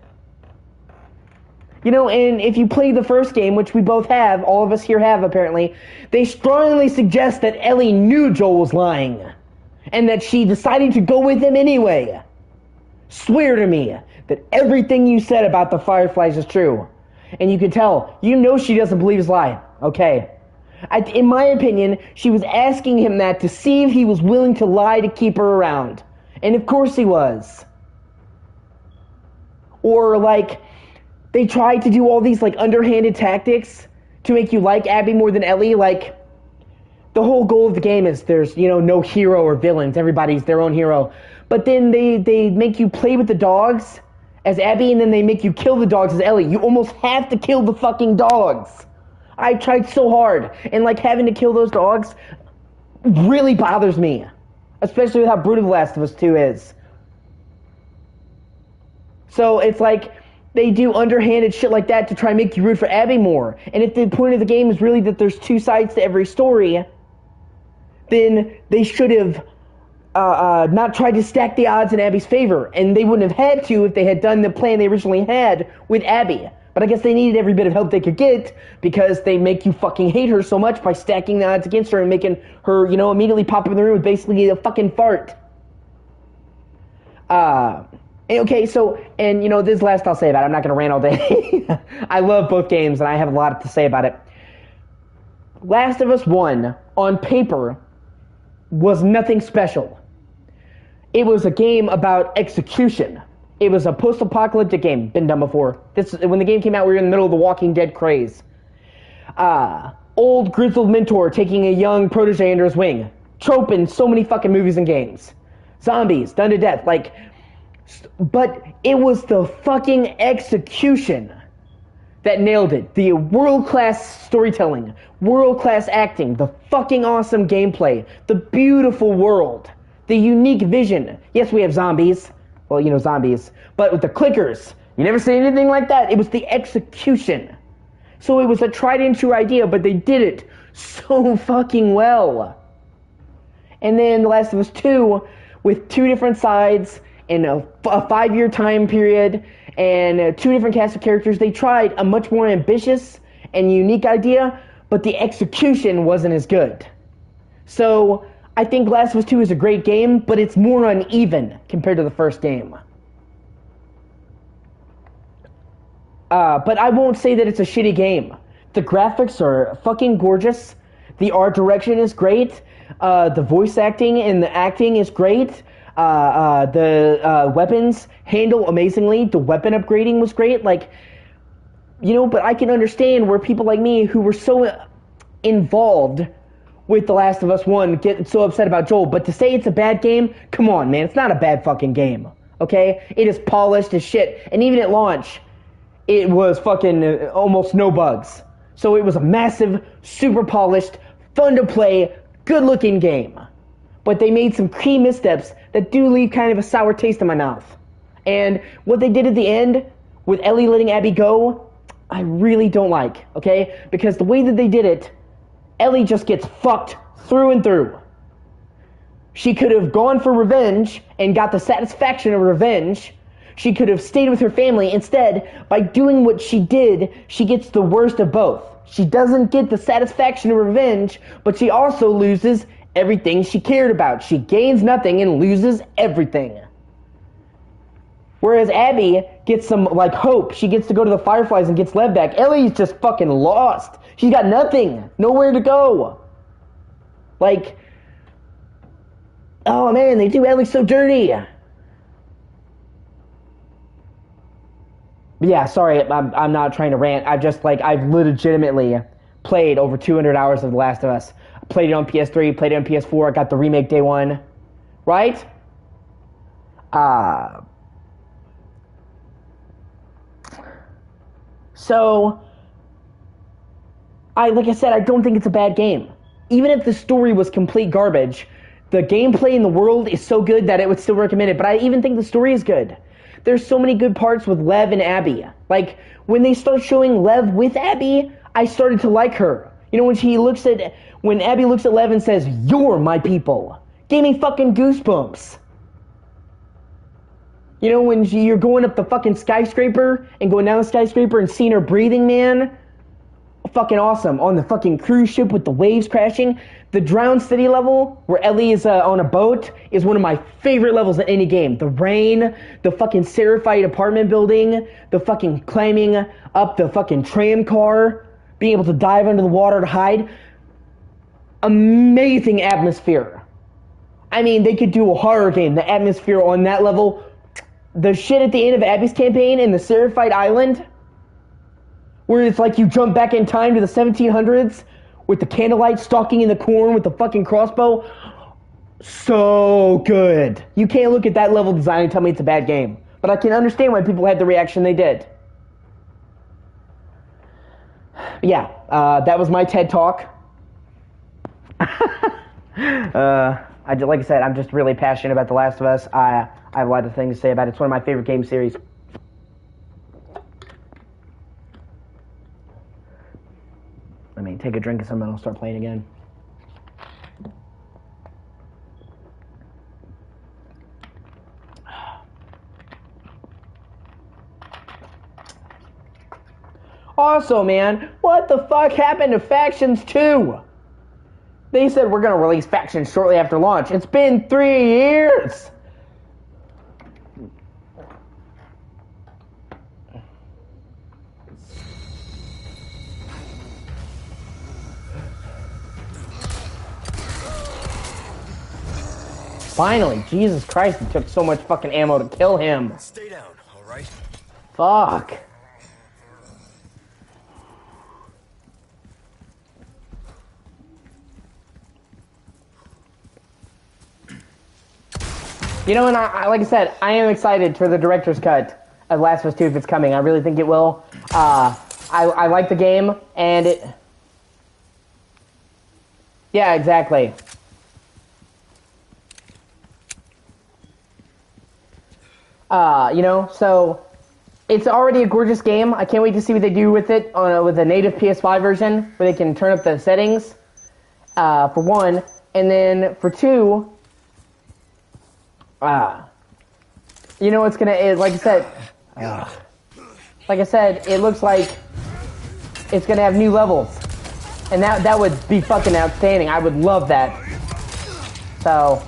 You know, and if you play the first game, which we both have, all of us here have apparently, they strongly suggest that Ellie knew Joel was lying. And that she decided to go with him anyway. Swear to me that everything you said about the Fireflies is true. And you can tell, you know she doesn't believe his lie. Okay. In my opinion, she was asking him that to see if he was willing to lie to keep her around. And of course he was. Or, like, they tried to do all these, like, underhanded tactics to make you like Abby more than Ellie. Like, the whole goal of the game is there's, you know, no hero or villains. Everybody's their own hero. But then they make you play with the dogs as Abby, and then they make you kill the dogs as Ellie. You almost have to kill the fucking dogs. I tried so hard. And, like, having to kill those dogs really bothers me. Especially with how brutal The Last of Us 2 is. So, it's like, they do underhanded shit like that to try and make you root for Abby more. And if the point of the game is really that there's two sides to every story, then they should have not tried to stack the odds in Abby's favor. And they wouldn't have had to if they had done the plan they originally had with Abby. But I guess they needed every bit of help they could get because they make you fucking hate her so much by stacking the odds against her and making her, you know, immediately pop up in the room with basically a fucking fart. Okay, so, and, you know, this is the last I'll say about it. I'm not going to rant all day. I love both games, and I have a lot to say about it. Last of Us 1, on paper, was nothing special. It was a game about execution. It was a post-apocalyptic game. Been done before. When the game came out, we were in the middle of the Walking Dead craze. Old, grizzled mentor taking a young protege under his wing. Trope in so many fucking movies and games. Zombies, done to death, like... But it was the fucking execution that nailed it. The world-class storytelling, world-class acting, the fucking awesome gameplay, the beautiful world, the unique vision. Yes, we have zombies. Well, you know, zombies. But with the clickers, you never see anything like that. It was the execution. So it was a tried and true idea, but they did it so fucking well. And then The Last of Us 2, with two different sides, in a 5-year time period, and two different cast of characters, they tried a much more ambitious and unique idea, but the execution wasn't as good. So, I think Last of Us 2 is a great game, but it's more uneven compared to the first game. But I won't say that it's a shitty game. The graphics are fucking gorgeous. The art direction is great. The voice acting and the acting is great. The weapons handle amazingly. The weapon upgrading was great. Like, you know, but I can understand where people like me who were so involved with The Last of Us 1 get so upset about Joel. But to say it's a bad game, come on, man. It's not a bad fucking game. Okay? It is polished as shit. And even at launch, it was fucking almost no bugs. So it was a massive, super polished, fun to play, good looking game. But they made some key missteps that do leave kind of a sour taste in my mouth. And what they did at the end, with Ellie letting Abby go, I really don't like, okay? Because the way that they did it, Ellie just gets fucked through and through. She could have gone for revenge and got the satisfaction of revenge. She could have stayed with her family. Instead, by doing what she did, she gets the worst of both. She doesn't get the satisfaction of revenge, but she also loses everything she cared about. She gains nothing and loses everything. Whereas Abby gets some, like, hope. She gets to go to the Fireflies and gets Lev back. Ellie's just fucking lost. She's got nothing. Nowhere to go. Like, oh man, they do Ellie so dirty. Yeah, sorry, I'm not trying to rant. I've legitimately played over 200 hours of The Last of Us. Played it on PS3, played it on PS4, I got the remake day one. Right? So, like I said, I don't think it's a bad game. Even if the story was complete garbage, the gameplay in the world is so good that it would still recommend it. But I even think the story is good. There's so many good parts with Lev and Abby. Like, when they start showing Lev with Abby, I started to like her. You know, when Abby looks at Lev and says, "You're my people," gave me fucking goosebumps. You know, when you're going up the fucking skyscraper and going down the skyscraper and seeing her breathing, man? Fucking awesome. On the fucking cruise ship with the waves crashing. The Drowned City level, where Ellie is on a boat, is one of my favorite levels in any game. The rain, the fucking Seraphite apartment building, the fucking climbing up the fucking tram car, being able to dive under the water to hide. Amazing atmosphere. I mean, they could do a horror game. The atmosphere on that level. The shit at the end of Abby's campaign in the Seraphite Island, where it's like you jump back in time to the 1700s with the candlelight stalking in the corn with the fucking crossbow. So good. You can't look at that level design and tell me it's a bad game. But I can understand why people had the reaction they did. Yeah, that was my TED Talk. Like I said, I'm just really passionate about The Last of Us. I have a lot of things to say about it. It's one of my favorite game series. I mean, take a drink of something and I'll start playing again. Also, man, what the fuck happened to Factions 2? They said we're going to release Factions shortly after launch. It's been 3 years! Finally, Jesus Christ, it took so much fucking ammo to kill him. Stay down, alright? Fuck. You know, and like I said, I am excited for the director's cut of Last of Us 2 if it's coming. I really think it will. I like the game, and it... Yeah, exactly. You know, so it's already a gorgeous game. I can't wait to see what they do with it with a native PS5 version where they can turn up the settings, for one. And then for two, you know what's like I said, it looks like it's gonna have new levels. And that would be fucking outstanding. I would love that. So...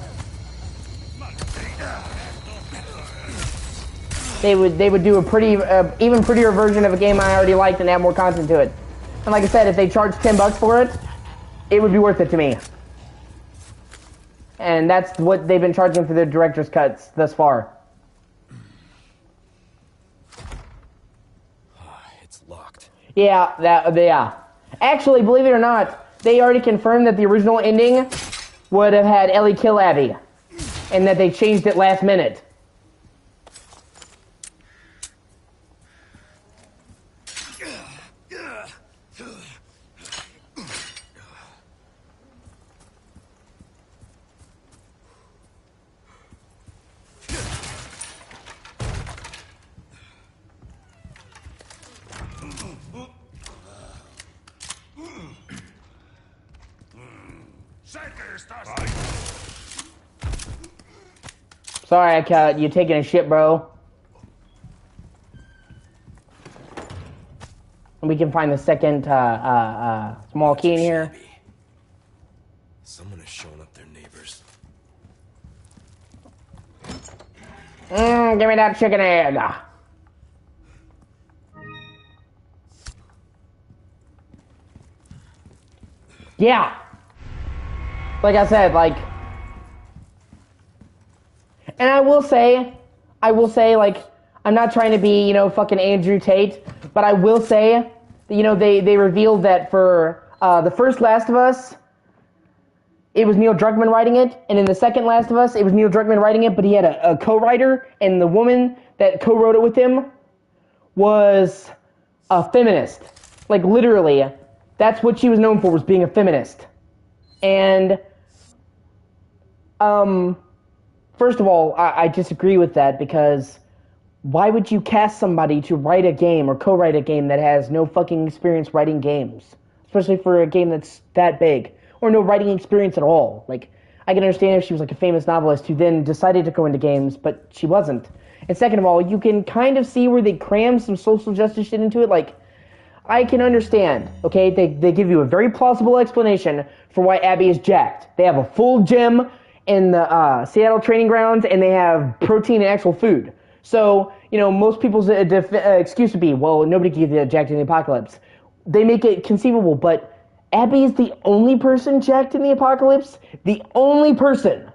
They would do a pretty, even prettier version of a game I already liked and add more content to it. And like I said, if they charged $10 for it, it would be worth it to me. And that's what they've been charging for their director's cuts thus far. It's locked. Yeah. Actually, believe it or not, they already confirmed that the original ending would have had Ellie kill Abby. And that they changed it last minute. Sorry, you taking a shit, bro. And we can find the second small key in here. Someone has shown up their neighbors. Give me that chicken egg. Yeah. Like I said, like... And I will say, like, I'm not trying to be, you know, fucking Andrew Tate, but I will say, that, you know, they revealed that for the first Last of Us, it was Neil Druckmann writing it, and in the second Last of Us, it was Neil Druckmann writing it, but he had a co-writer, and the woman that co-wrote it with him was a feminist. Like, literally, that's what she was known for, was being a feminist. And, first of all, I disagree with that, because why would you cast somebody to write a game or co-write a game that has no fucking experience writing games? Especially for a game that's that big. Or no writing experience at all. Like, I can understand if she was like a famous novelist who then decided to go into games, but she wasn't. And second of all, you can kind of see where they cram some social justice shit into it. Like, I can understand, okay? They give you a very plausible explanation for why Abby is jacked. They have a full gym in the Seattle training grounds, and they have protein and actual food. So, you know, most people's excuse would be, well, nobody can get jacked in the apocalypse. They make it conceivable, but Abby is the only person jacked in the apocalypse. The only person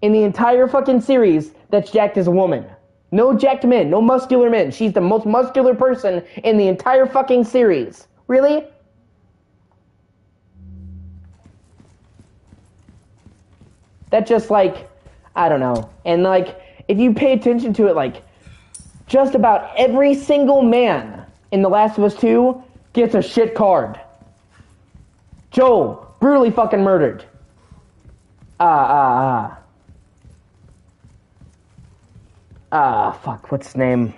in the entire fucking series that's jacked as a woman. No jacked men, no muscular men. She's the most muscular person in the entire fucking series. Really? That just like, I don't know. And like, if you pay attention to it, like, just about every single man in The Last of Us 2 gets a shit card. Joel, brutally fucking murdered. Fuck, what's his name?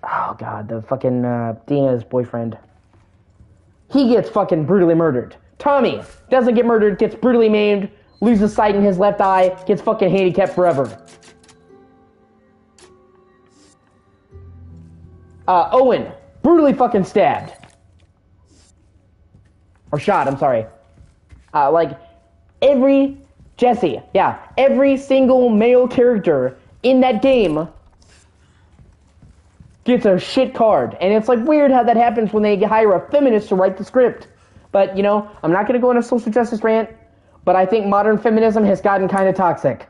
Oh god, the fucking, Dina's boyfriend. He gets fucking brutally murdered. Tommy doesn't get murdered, gets brutally maimed, loses sight in his left eye, gets fucking handicapped forever. Owen, brutally fucking stabbed. Or shot, I'm sorry. Jesse, yeah, every single male character in that game gets a shit card. And it's like weird how that happens when they hire a feminist to write the script. But, you know, I'm not going to go on a social justice rant, but I think modern feminism has gotten kind of toxic.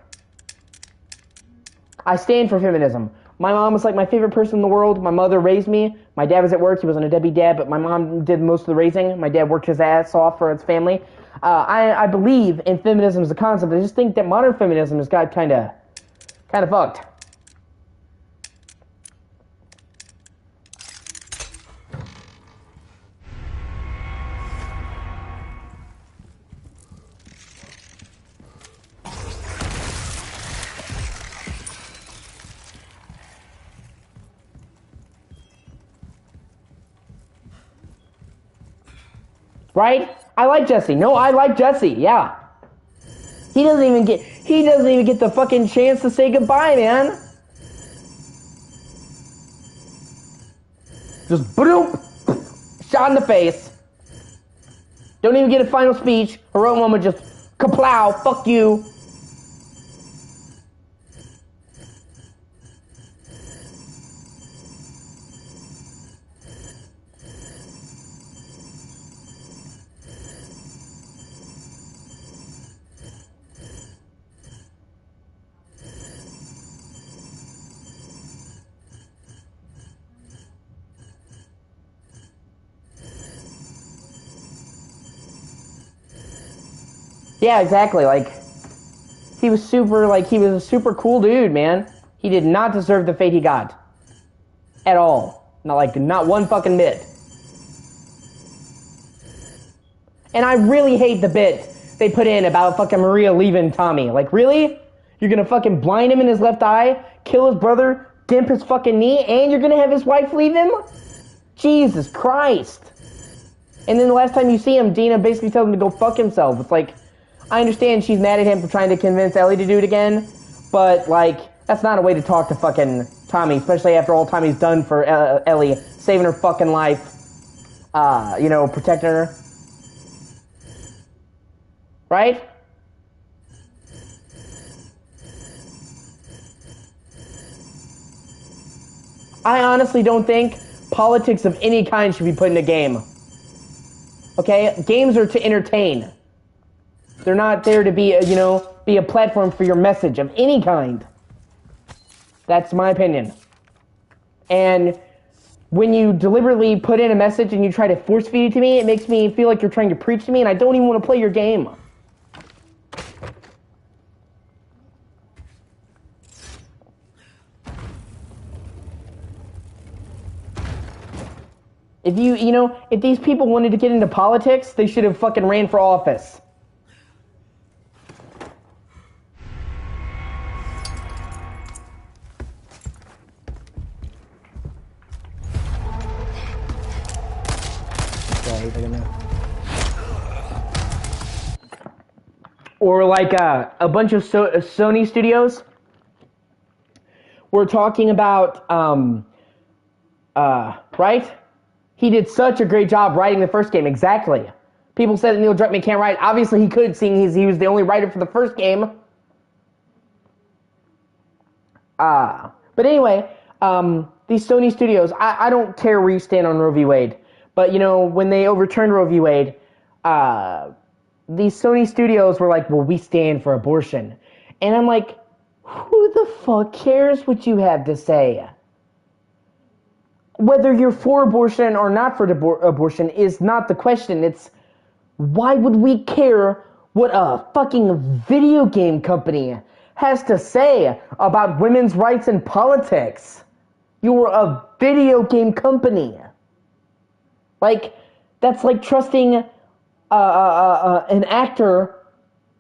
I stand for feminism. My mom was like my favorite person in the world. My mother raised me. My dad was at work. He wasn't a deadbeat dad, but my mom did most of the raising. My dad worked his ass off for his family. I believe in feminism as a concept. I just think that modern feminism has got kind of fucked. Right? I like Jesse. No, I like Jesse. Yeah. He doesn't even get the fucking chance to say goodbye, man. Just boom, shot in the face. Don't even get a final speech. Heroic moment, just kaplow, fuck you. Yeah, exactly. Like, he was a super cool dude, man. He did not deserve the fate he got. At all. Not one fucking bit. And I really hate the bit they put in about fucking Maria leaving Tommy. Like, really? You're gonna fucking blind him in his left eye, kill his brother, dimp his fucking knee, and you're gonna have his wife leave him? Jesus Christ. And then the last time you see him, Dina basically tells him to go fuck himself. It's like, I understand she's mad at him for trying to convince Ellie to do it again, but, like, that's not a way to talk to fucking Tommy, especially after all Tommy's done for Ellie, saving her fucking life, protecting her. Right? I honestly don't think politics of any kind should be put in a game. Okay? Games are to entertain. They're not there to be a platform for your message of any kind. That's my opinion. And when you deliberately put in a message and you try to force feed it to me, it makes me feel like you're trying to preach to me, and I don't even want to play your game. If these people wanted to get into politics, they should have fucking ran for office. Or like a bunch of Sony studios were talking about, right? He did such a great job writing the first game. Exactly. People said that Neil Druckmann can't write. Obviously, he could, seeing he was the only writer for the first game. But anyway, these Sony studios, I don't care where you stand on Roe v. Wade. But, you know, when they overturned Roe v. Wade, these Sony studios were like, well, we stand for abortion. And I'm like, who the fuck cares what you have to say? Whether you're for abortion or not for abortion is not the question. It's, why would we care what a fucking video game company has to say about women's rights in politics? You're a video game company. Like, that's like trusting an actor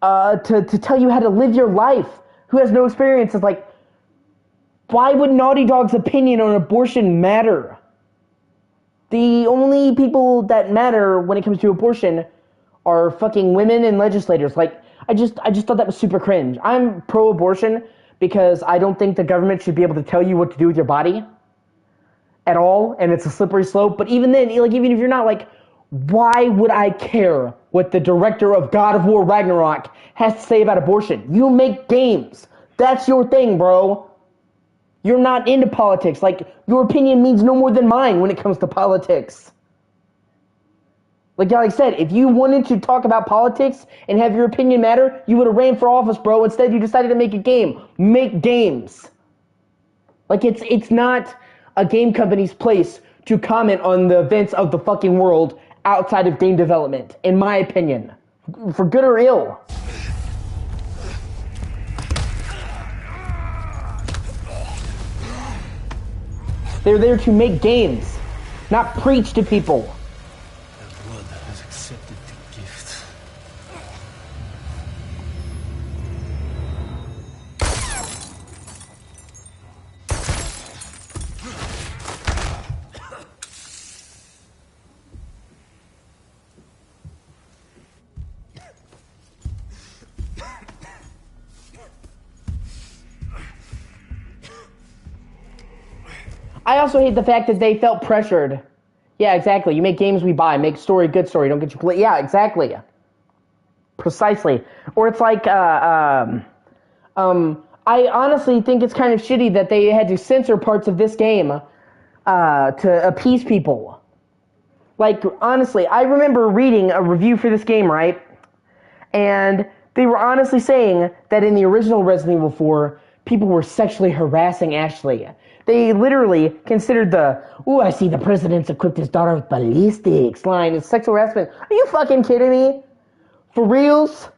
to tell you how to live your life who has no experience. It's like, why would Naughty Dog's opinion on abortion matter? The only people that matter when it comes to abortion are fucking women and legislators. Like, I just thought that was super cringe. I'm pro-abortion because I don't think the government should be able to tell you what to do with your body at all, and it's a slippery slope. But even then, like, even if you're not, like, why would I care what the director of God of War Ragnarok has to say about abortion? You make games. That's your thing, bro. You're not into politics. Like, your opinion means no more than mine when it comes to politics. Like I said, if you wanted to talk about politics and have your opinion matter, you would have ran for office, bro. Instead, you decided to make a game. Make games. Like, it's not a game company's place to comment on the events of the fucking world outside of game development, in my opinion. For good or ill. They're there to make games, not preach to people. Their blood has accepted the gift. I also hate the fact that they felt pressured. Yeah, exactly. You make games we buy. Make story, good story. Don't get you play. Yeah, exactly. Precisely. Or it's like, I honestly think it's kind of shitty that they had to censor parts of this game to appease people. Like, honestly, I remember reading a review for this game, right? And they were honestly saying that in the original Resident Evil 4, people were sexually harassing Ashley. They literally considered the, ooh, I see the president's equipped his daughter with ballistics line as sexual harassment. Are you fucking kidding me? For reals?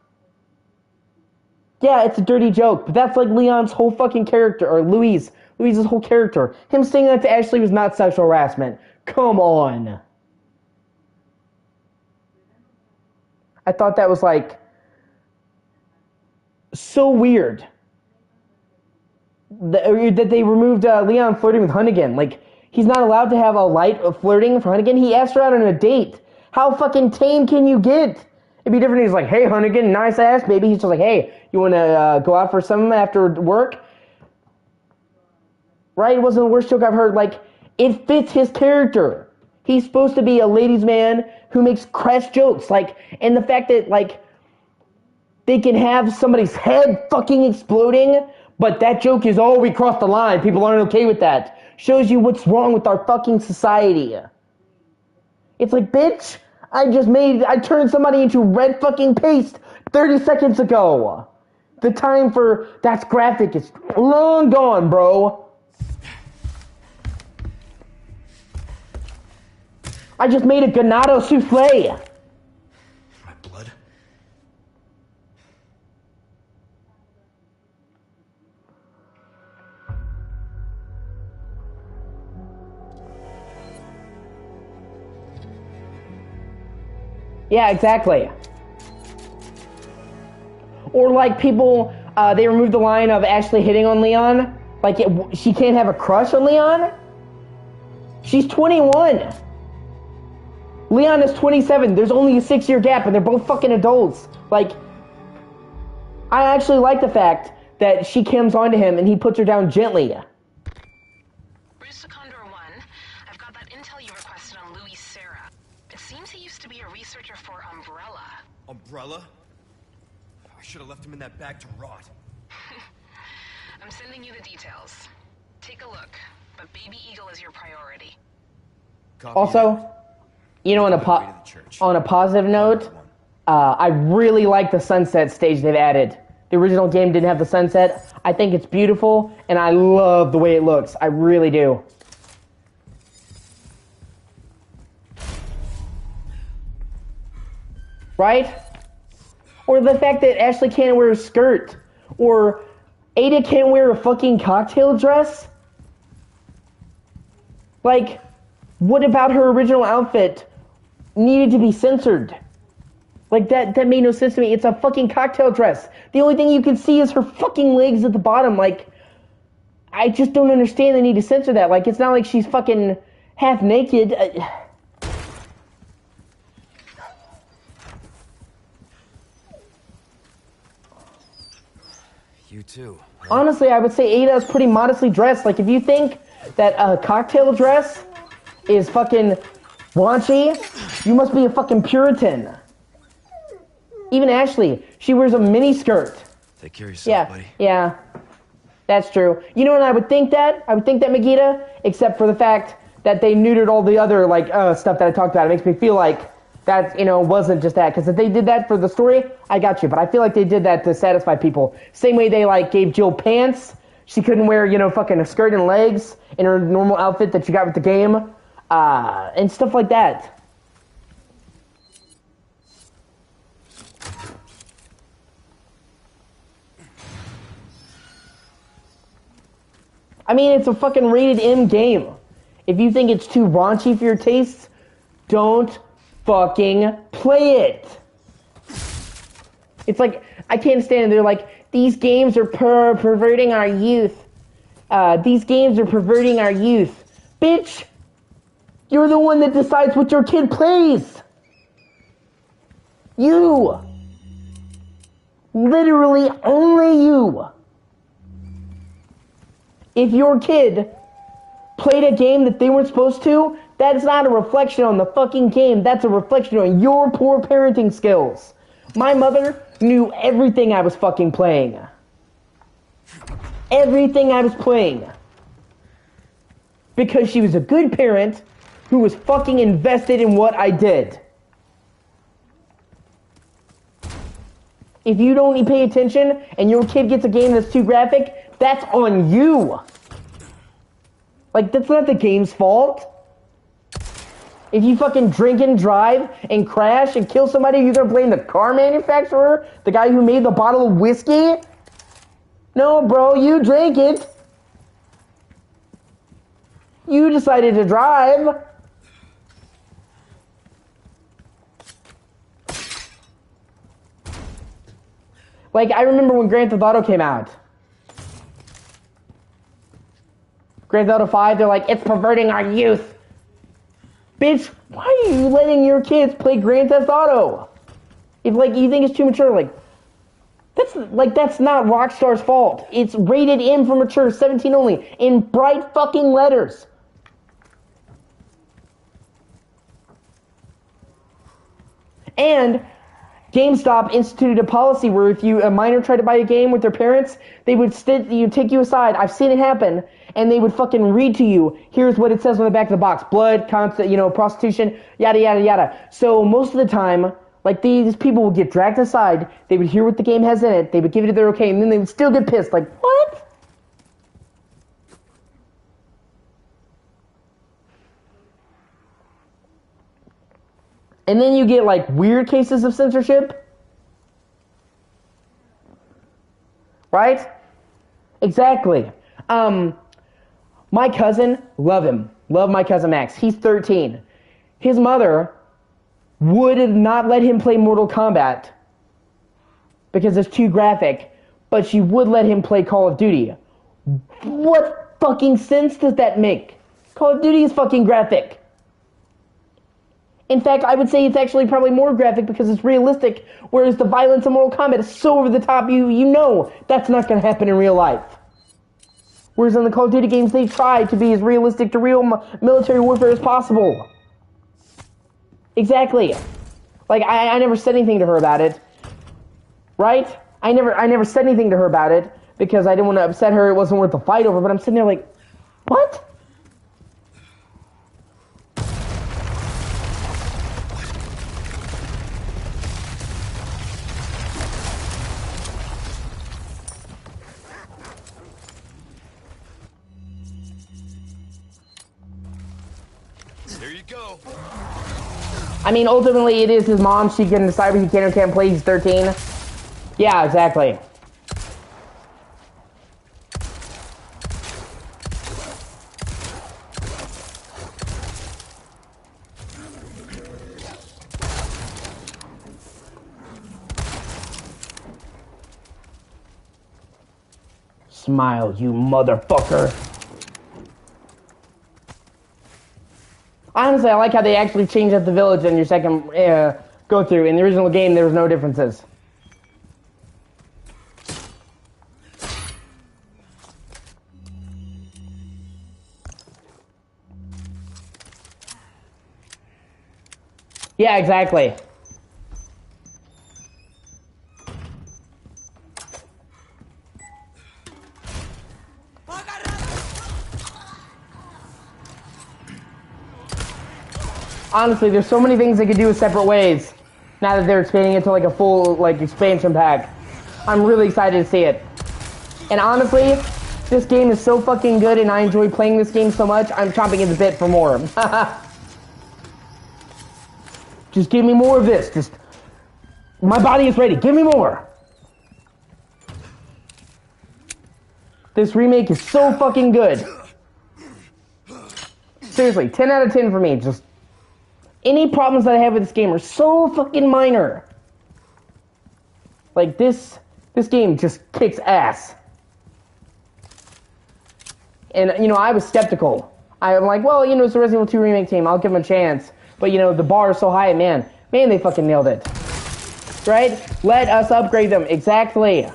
Yeah, it's a dirty joke, but that's like Leon's whole fucking character, or Louise's whole character. Him saying that to Ashley was not sexual harassment. Come on. I thought that was like so weird. That they removed Leon flirting with Hunnigan. Like, he's not allowed to have a light of flirting for Hunnigan. He asked her out on a date. How fucking tame can you get? It'd be different if he's like, hey, Hunnigan, nice ass, baby. He's just like, hey, you want to go out for something after work? Right? It wasn't the worst joke I've heard. Like, it fits his character. He's supposed to be a ladies' man who makes crass jokes. Like, and the fact that, like, they can have somebody's head fucking exploding, but that joke is, oh, we crossed the line. People aren't okay with that. Shows you what's wrong with our fucking society. It's like, bitch, I turned somebody into red fucking paste 30 seconds ago. The time for that's graphic is long gone, bro. I just made a ganado souffle. My blood? Yeah, exactly. Or like people, they removed the line of Ashley hitting on Leon. Like, she can't have a crush on Leon? She's 21. Leon is 27. There's only a 6-year gap, and they're both fucking adults. Like, I actually like the fact that she comes onto him and he puts her down gently. Bruce Condor 1, I've got that intel you requested on Louis Serra. It seems he used to be a researcher for Umbrella. Umbrella? I should have left him in that bag to rot. I'm sending you the details. Take a look, but Baby Eagle is your priority. Copy Also, that. you know, on a positive note, I really like the sunset stage they've added. The original game didn't have the sunset. I think it's beautiful, and I love the way it looks. I really do. Right? Or the fact that Ashley can't wear a skirt. Or Ada can't wear a fucking cocktail dress. Like, what about her original outfit needed to be censored? Like, that made no sense to me. It's a fucking cocktail dress. The only thing you can see is her fucking legs at the bottom. Like, I just don't understand the need to censor that. Like, it's not like she's fucking half naked. You too. Honestly, I would say Ada is pretty modestly dressed. Like, if you think that a cocktail dress is fucking raunchy, you must be a fucking Puritan. Even Ashley, she wears a mini skirt. Take care of yourself, buddy. Yeah, that's true. You know what, I would think that, Megita, except for the fact that they neutered all the other, like, stuff that I talked about. It makes me feel like that, you know, wasn't just that. Because if they did that for the story, I got you. But I feel like they did that to satisfy people. Same way they, like, gave Jill pants. She couldn't wear, you know, fucking a skirt and legs in her normal outfit that she got with the game. And stuff like that. I mean, it's a fucking rated M game. If you think it's too raunchy for your tastes, don't fucking play it. It's like, I can't stand it. They're like, these games are perverting our youth. These games are perverting our youth. Bitch, you're the one that decides what your kid plays. You. Literally only you. If your kid played a game that they weren't supposed to, that's not a reflection on the fucking game. That's a reflection on your poor parenting skills. My mother knew everything I was fucking playing. Everything I was playing. Because she was a good parent who was fucking invested in what I did. If you don't pay attention and your kid gets a game that's too graphic, that's on you. Like, that's not the game's fault. If you fucking drink and drive and crash and kill somebody, you're gonna blame the car manufacturer? The guy who made the bottle of whiskey? No, bro, you drank it. You decided to drive. Like, I remember when Grand Theft Auto came out. Grand Theft Auto 5, they're like, it's perverting our youth. Bitch, why are you letting your kids play Grand Theft Auto? If, like, you think it's too mature, that's not Rockstar's fault. It's rated M for mature, 17 only, in bright fucking letters. And GameStop instituted a policy where if a minor tried to buy a game with their parents, they would take you aside. I've seen it happen, and they would fucking read to you. Here's what it says on the back of the box: blood, prostitution, yada yada yada. So most of the time, like, these people would get dragged aside. They would hear what the game has in it. They would give it their okay, and then they would still get pissed. Like, what? And then you get, like, weird cases of censorship. Right? Exactly. My cousin, love him. Love my cousin Max. He's 13. His mother would not let him play Mortal Kombat because it's too graphic, but she would let him play Call of Duty. What fucking sense does that make? Call of Duty is fucking graphic. In fact, I would say it's actually probably more graphic because it's realistic, whereas the violence in Mortal Kombat is so over the top, you know that's not going to happen in real life. Whereas in the Call of Duty games, they try to be as realistic to real military warfare as possible. Exactly. Like, I never said anything to her about it. Right? I never said anything to her about it because I didn't want to upset her. It wasn't worth the fight over, but I'm sitting there like, what? There you go. I mean, ultimately, it is his mom. She can decide what he can or can't play. He's 13. Yeah, exactly. Smile, you motherfucker. Honestly, I like how they actually changed up the village in your second go through. In the original game, there was no differences. Yeah, exactly. Honestly, there's so many things they could do with separate ways. Now that they're expanding it to like a full like expansion pack, I'm really excited to see it. And honestly, this game is so fucking good, and I enjoy playing this game so much. I'm chomping at the bit for more. Just give me more of this. Just my body is ready. Give me more. This remake is so fucking good. Seriously, 10 out of 10 for me. Just any problems that I have with this game are so fucking minor. Like this game just kicks ass. And you know, I was skeptical. I'm like, well, you know, it's the Resident Evil 2 remake team. I'll give them a chance. But you know, the bar is so high, man, they fucking nailed it. Right? Let us upgrade them. Exactly.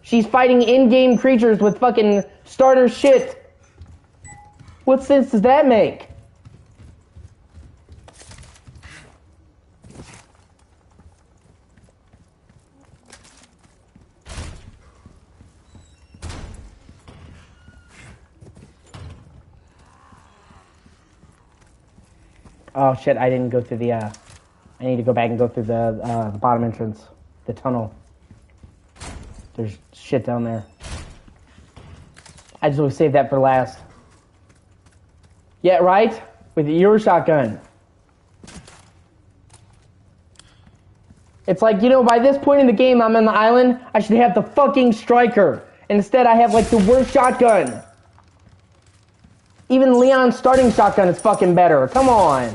She's fighting in-game creatures with fucking starter shit. What sense does that make? Oh shit, I didn't go through the, I need to go back and go through the bottom entrance. The tunnel. There's shit down there. I just want to save that for last. Yeah, right? With your shotgun. It's like, you know, by this point in the game, I'm on the island, I should have the fucking striker. And instead, I have, like, the worst shotgun. Even Leon's starting shotgun is fucking better. Come on.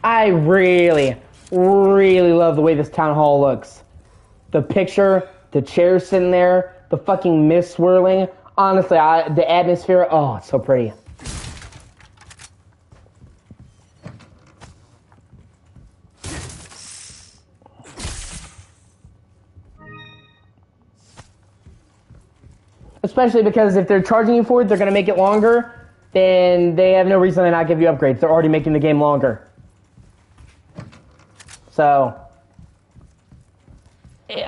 I really, really love the way this town hall looks. The picture, the chairs sitting there, the fucking mist swirling. Honestly, the atmosphere, oh, it's so pretty. Especially because if they're charging you for it, they're going to make it longer, then they have no reason to not give you upgrades. They're already making the game longer. So,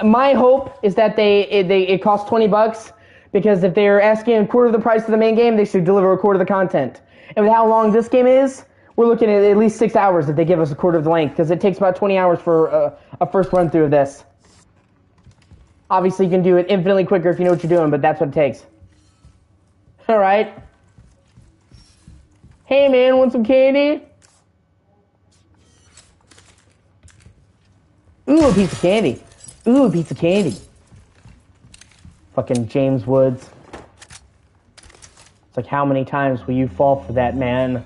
my hope is that it costs $20, because if they're asking a quarter of the price of the main game, they should deliver a quarter of the content. And with how long this game is, we're looking at least 6 hours if they give us a quarter of the length, because it takes about 20 hours for a first run through of this. Obviously, you can do it infinitely quicker if you know what you're doing, but that's what it takes. Alright. Hey man, want some candy? Ooh, a piece of candy. Ooh, a piece of candy. Fucking James Woods. It's like, how many times will you fall for that, man?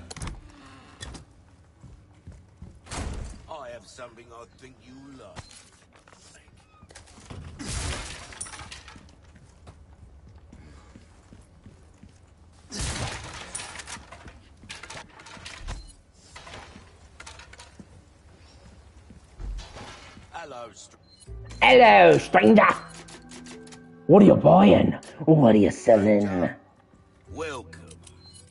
I have something I think you like. Hello, stranger. What are you buying? What are you selling? Welcome.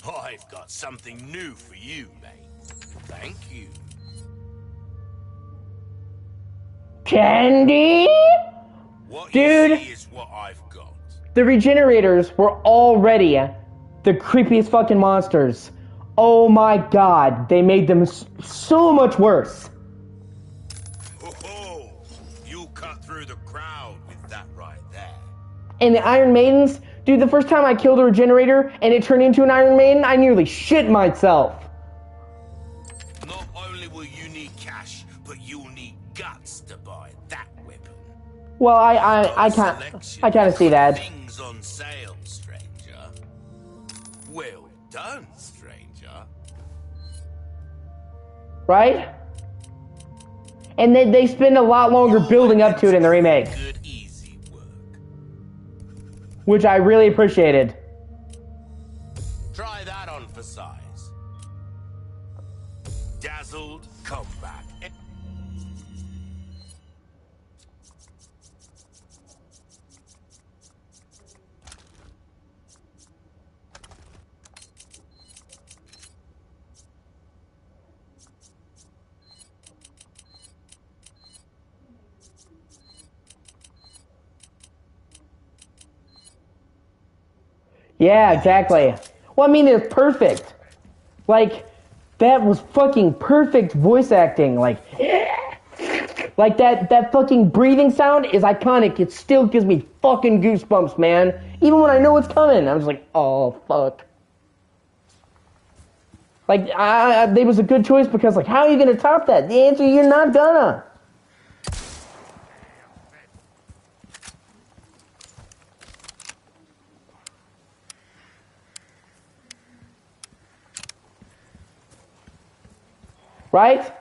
I've got something new for you, mate. Thank you. Candy? What Dude, you see is what I've got. the regenerators were already the creepiest fucking monsters. Oh my god, they made them so much worse. Oh, you cut through the crowd with that right there. And the Iron Maidens, dude, the first time I killed a regenerator and it turned into an Iron Maiden, I nearly shit myself. Not only will you need cash, but you'll need guts to buy that weapon. Well, I kind of see that. Things on sale, stranger. Well done, stranger. Right? And they spend a lot longer building up to it in the remake. Good, easy work. Which I really appreciated. Try that on for size. Dazzled combat. Yeah, exactly. Well, I mean, it's perfect. Like, that was fucking perfect voice acting. Like that fucking breathing sound is iconic. It still gives me fucking goosebumps, man. Even when I know it's coming, I was like, oh, fuck. Like, it was a good choice because, like, how are you gonna top that? The answer, you're not gonna. Right?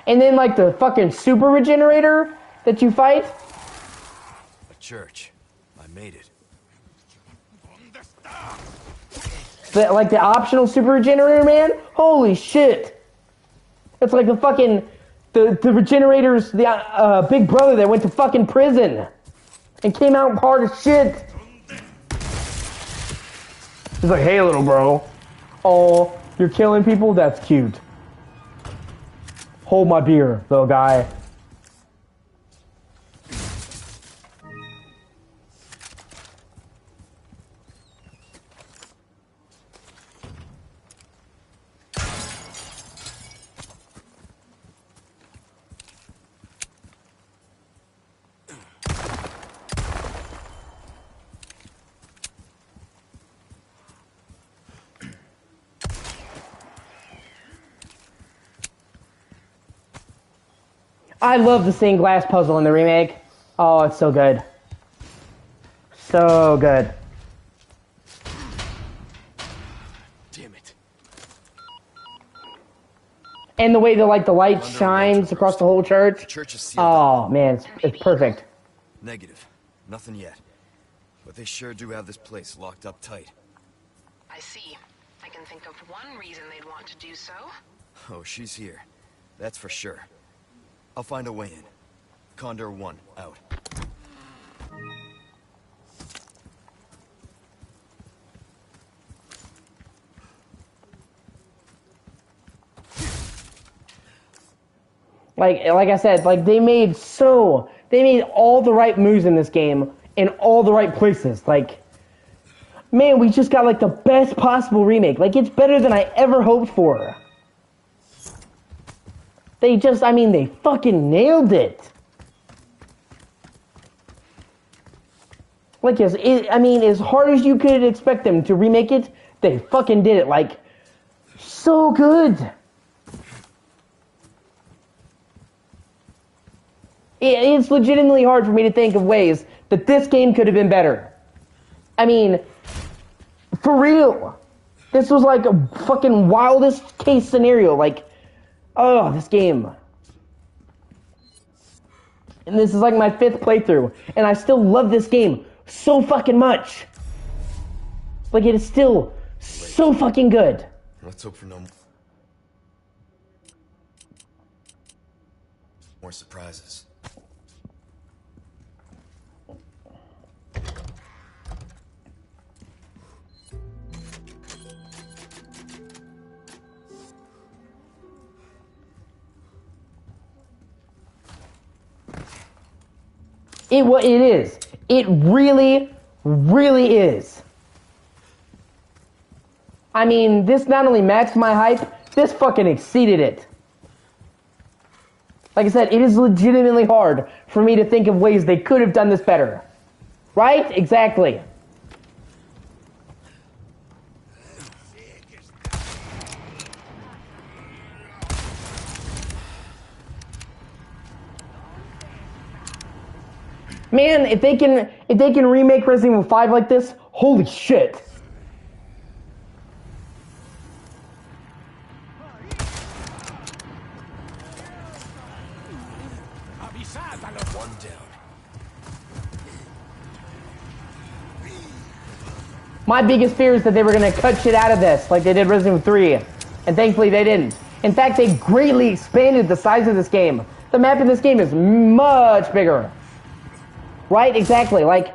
And then, like, the fucking super regenerator that you fight. A church. I made it. Like, the optional super regenerator, man? Holy shit. It's like the fucking, the regenerators, the big brother that went to fucking prison. And came out hard as shit. He's like, hey, little bro. Oh, you're killing people? That's cute. Hold my beer, little guy. I love the stained glass puzzle in the remake. Oh, it's so good. So good. Damn it. And the way the light shines across the whole church. The church is sealed Oh, up. man, it's perfect. Negative. Nothing yet. But they sure do have this place locked up tight. I see. I can think of one reason they'd want to do so. Oh, she's here. That's for sure. I'll find a way in. Condor 1, out. Like I said, like they made all the right moves in this game in all the right places. Like, man, we just got like the best possible remake. Like, it's better than I ever hoped for. They fucking nailed it. Like, as hard as you could expect them to remake it, they fucking did it. Like, so good. It's legitimately hard for me to think of ways that this game could have been better. I mean, for real. This was like a fucking wildest case scenario. Like, oh, this game. And this is like my 5th playthrough. And I still love this game so fucking much. Like, it is still so fucking good. Let's hope for no more surprises. It is. It really, really is. I mean, this not only matched my hype, this fucking exceeded it. Like I said, it is legitimately hard for me to think of ways they could have done this better. Right? Exactly. Man, if they can remake Resident Evil 5 like this, holy shit. One down. My biggest fear is that they were going to cut shit out of this, like they did Resident Evil 3. And thankfully they didn't. In fact, they greatly expanded the size of this game. The map in this game is much bigger. Right? Exactly. Like,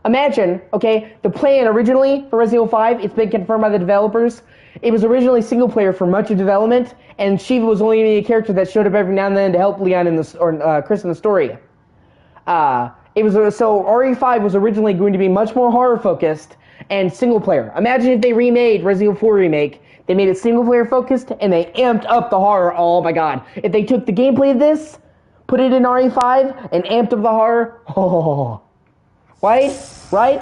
imagine, okay, the plan originally for Resident Evil 5, it's been confirmed by the developers, it was originally single player for much of development, and Shiva was only going to be a character that showed up every now and then to help Leon in the, or Chris in the story. So RE5 was originally going to be much more horror focused and single player. Imagine if they remade Resident Evil 4 Remake, they made it single player focused, and they amped up the horror. Oh my god. If they took the gameplay of this, put it in RE5, and amped up the horror, oh. Right? Right?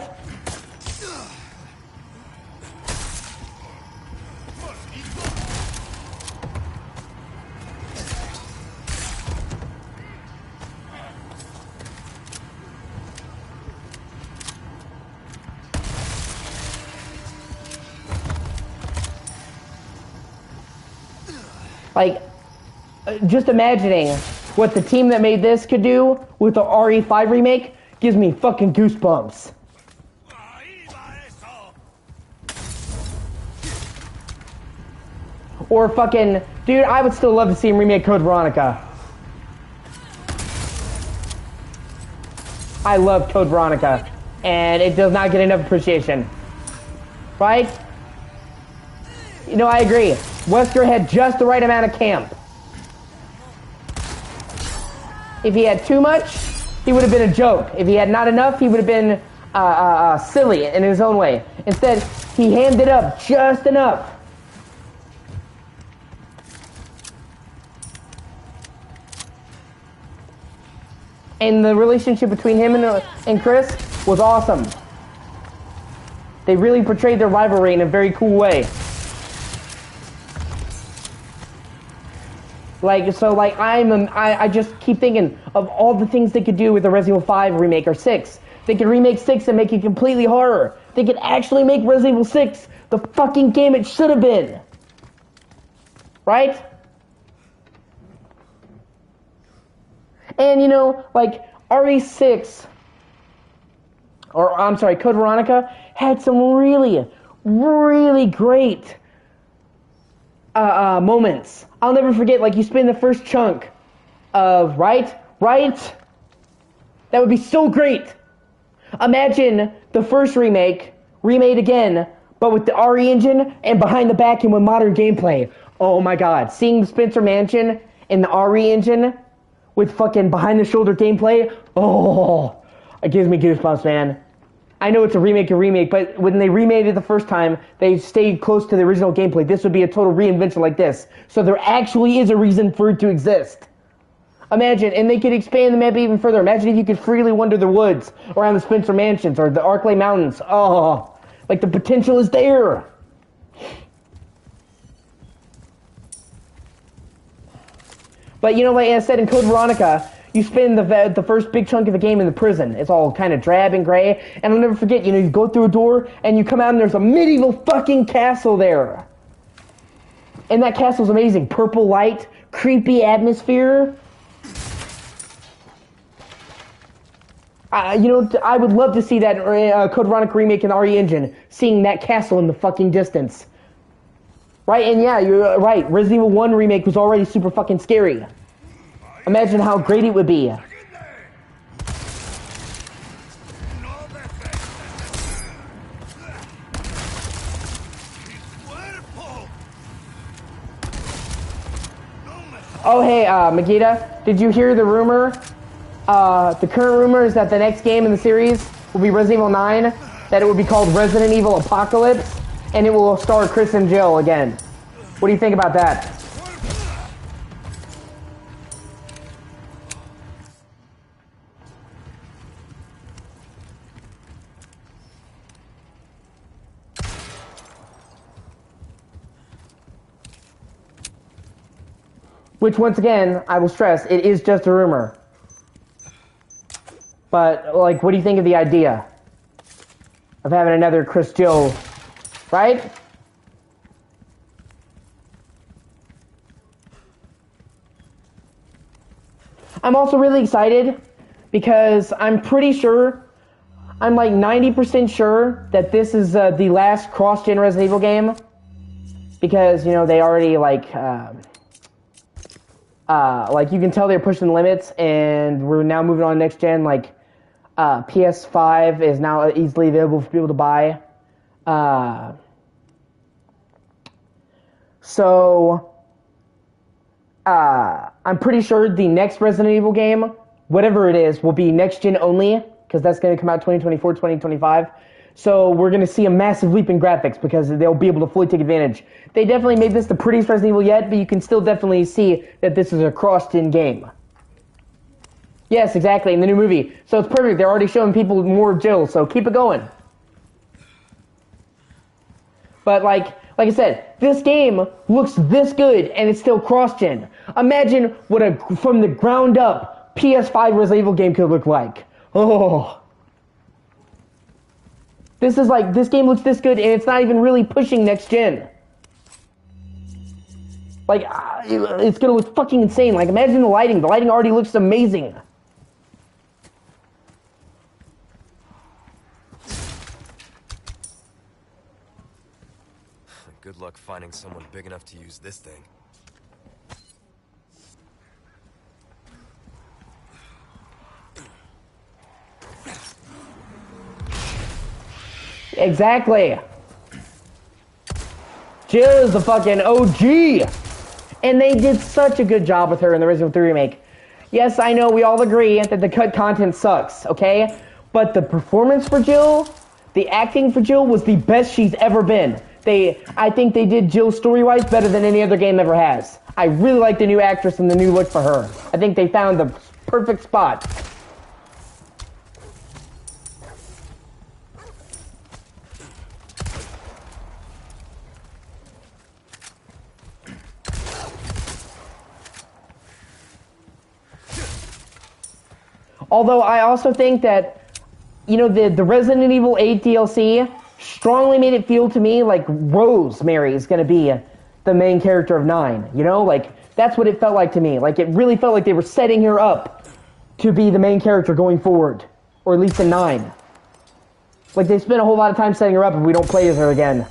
Like, just imagining what the team that made this could do with the RE5 remake gives me fucking goosebumps. Or fucking, dude, I would still love to see him remake Code Veronica. I love Code Veronica, and it does not get enough appreciation. Right? You know, I agree. Wesker had just the right amount of camp. If he had too much, he would have been a joke. If he had not enough, he would have been silly in his own way. Instead, he hammed it up just enough. And the relationship between him and Chris was awesome. They really portrayed their rivalry in a very cool way. Like, so, like, I just keep thinking of all the things they could do with the Resident Evil 5 remake, or 6. They could remake 6 and make it completely horror. They could actually make Resident Evil 6 the fucking game it should have been. Right? And, you know, like, RE6, or, I'm sorry, Code Veronica, had some really, really great moments. I'll never forget, like, you spin the first chunk of, right? That would be so great. Imagine the first remake, remade again, but with the RE engine and behind the back and with modern gameplay. Oh my god. Seeing Spencer Mansion in the RE engine with fucking behind the shoulder gameplay, oh, it gives me goosebumps, man. I know it's a remake, but when they remade it the first time, they stayed close to the original gameplay. This would be a total reinvention like this. So there actually is a reason for it to exist. Imagine, and they could expand the map even further. Imagine if you could freely wander the woods around the Spencer Mansions or the Arklay Mountains. Oh, like the potential is there. But you know, like I said in Code Veronica, you spend the first big chunk of the game in the prison. It's all kind of drab and gray. And I'll never forget, you know, you go through a door and you come out and there's a medieval fucking castle there. And that castle's amazing. Purple light, creepy atmosphere. You know, I would love to see that Code Veronica remake in the RE engine, seeing that castle in the fucking distance. Right, and yeah, you're right, Resident Evil 1 remake was already super fucking scary. Imagine how great it would be. Oh hey, Megiddo, did you hear the rumor? The current rumor is that the next game in the series will be Resident Evil 9, that it will be called Resident Evil Apocalypse, and it will star Chris and Jill again. What do you think about that? Which, once again, I will stress, it is just a rumor. But, like, what do you think of the idea of having another Chris Jill, right? I'm also really excited because I'm pretty sure, I'm like 90% sure that this is the last cross-gen Resident Evil game. Because, you know, they already, like you can tell they're pushing the limits, and we're now moving on next gen. Like, PS5 is now easily available for people to buy. I'm pretty sure the next Resident Evil game, whatever it is, will be next gen only, because that's going to come out 2024, 2025. So we're going to see a massive leap in graphics because they'll be able to fully take advantage. They definitely made this the prettiest Resident Evil yet, but you can still definitely see that this is a cross-gen game. Yes, exactly, in the new movie. So it's perfect. They're already showing people more of Jill, so keep it going. But like I said, this game looks this good, and it's still cross-gen. Imagine what a from the ground up PS5 Resident Evil game could look like. Oh. This game looks this good, and it's not even really pushing next gen. Like, it's gonna look fucking insane. Like, imagine the lighting. The lighting already looks amazing. Good luck finding someone big enough to use this thing. Exactly. Jill is the fucking OG. And they did such a good job with her in the Resident Evil 3 remake. Yes, I know we all agree that the cut content sucks, okay? But the performance for Jill, the acting for Jill was the best she's ever been. I think they did Jill story-wise better than any other game ever has. I really like the new actress and the new look for her. I think they found the perfect spot. Although I also think that, you know, the Resident Evil 8 DLC strongly made it feel to me like Rosemary is going to be the main character of 9. You know, like, that's what it felt like to me. Like, it really felt like they were setting her up to be the main character going forward. Or at least in 9. Like, they spent a whole lot of time setting her up and we don't play as her again.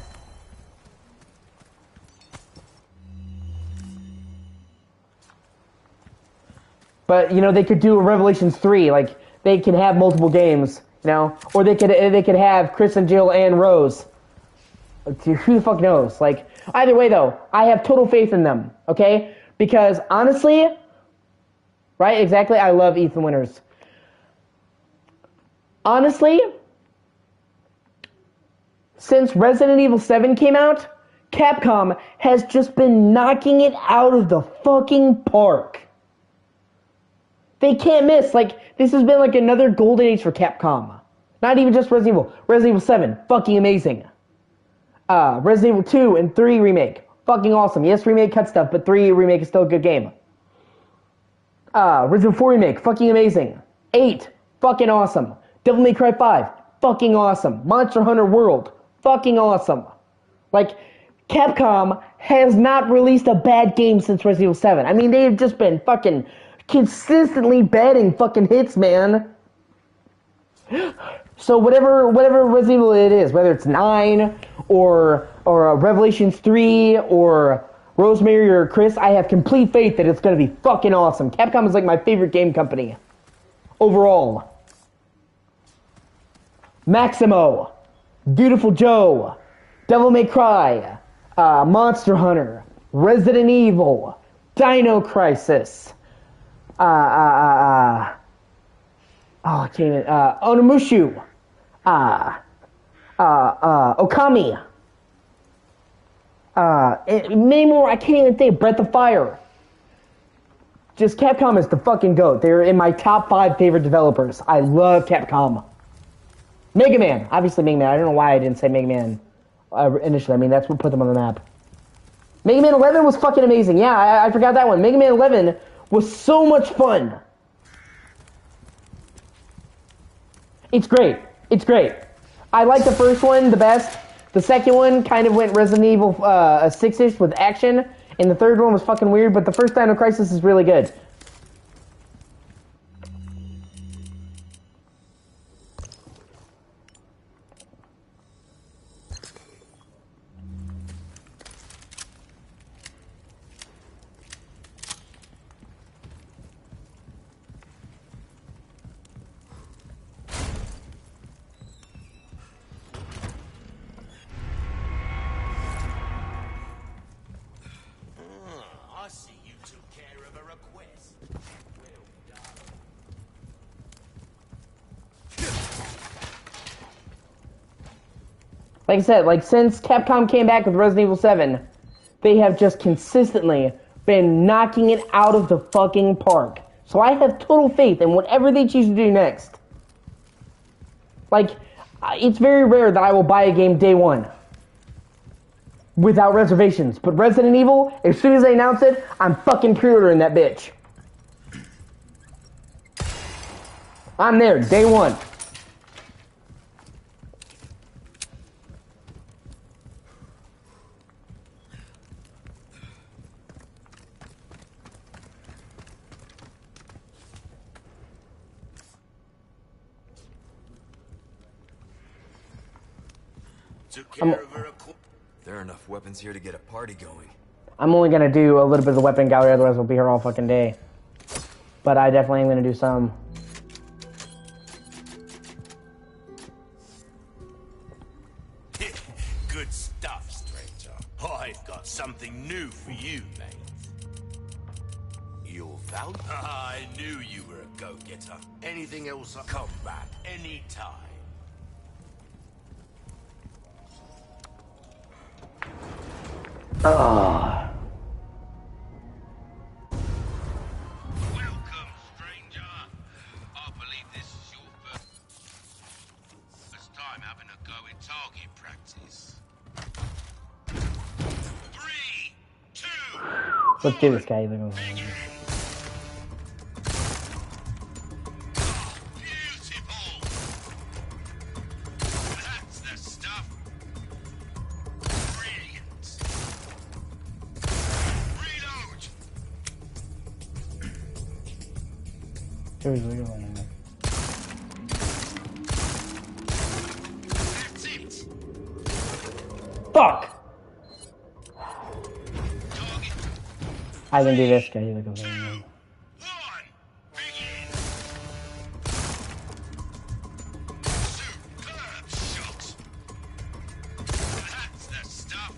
But, you know, they could do a Revelations 3, like, they could have multiple games, you know? Or they could have Chris and Jill and Rose. Who the fuck knows? Like, either way, though, I have total faith in them, okay? Because, honestly, right, exactly, I love Ethan Winters. Honestly, since Resident Evil 7 came out, Capcom has just been knocking it out of the fucking park. They can't miss. Like, this has been like another golden age for Capcom. Not even just Resident Evil. Resident Evil 7, fucking amazing. Resident Evil 2 and 3 remake, fucking awesome. Yes, remake cut stuff, but 3 remake is still a good game. Resident 4 Remake, fucking amazing. 8, fucking awesome. Devil May Cry 5, fucking awesome. Monster Hunter World, fucking awesome. Like, Capcom has not released a bad game since Resident Evil 7. I mean, they've just been fucking consistently batting fucking hits, man. So whatever Resident Evil it is, whether it's 9 or Revelations 3 or Rosemary or Chris, I have complete faith that it's going to be fucking awesome. Capcom is like my favorite game company overall. Maximo, Beautiful Joe, Devil May Cry, Monster Hunter, Resident Evil, Dino Crisis, I can't even, Onimusha, Okami, many more, I can't even think, Breath of Fire. Just Capcom is the fucking GOAT. They're in my top 5 favorite developers. I love Capcom. Mega Man, obviously Mega Man. I don't know why I didn't say Mega Man initially. I mean, that's what put them on the map. Mega Man 11 was fucking amazing. Yeah, I forgot that one. Mega Man 11 was so much fun. It's great. It's great. I like the first one the best. The second one kind of went Resident Evil 6-ish with action, and the third one was fucking weird, but the first Dino Crisis is really good. I see you took care of a request. Well done. Like I said, like since Capcom came back with Resident Evil 7, they have just consistently been knocking it out of the fucking park. So I have total faith in whatever they choose to do next. Like, it's very rare that I will buy a game day one without reservations. But Resident Evil, as soon as they announce it, I'm fucking pre-ordering that bitch. I'm there, day one. Took care of her request. There are enough weapons here to get a party going. I'm only gonna do a little bit of the weapon gallery, otherwise we'll be here all fucking day. But I definitely am gonna do some. Good stuff, stranger. I've got something new for you, mate. Your value? I knew you were a go-getter. Anything else, come back anytime. Ugh. Welcome, stranger. I believe this is your first time having a go at target practice. 3, 2, Let's do this guy. beautiful. That's the stuff. Brilliant. Reload. That's it. Fuck! Target. I can do this guy. 2, 1. Begin. Superb shot. That's the stuff.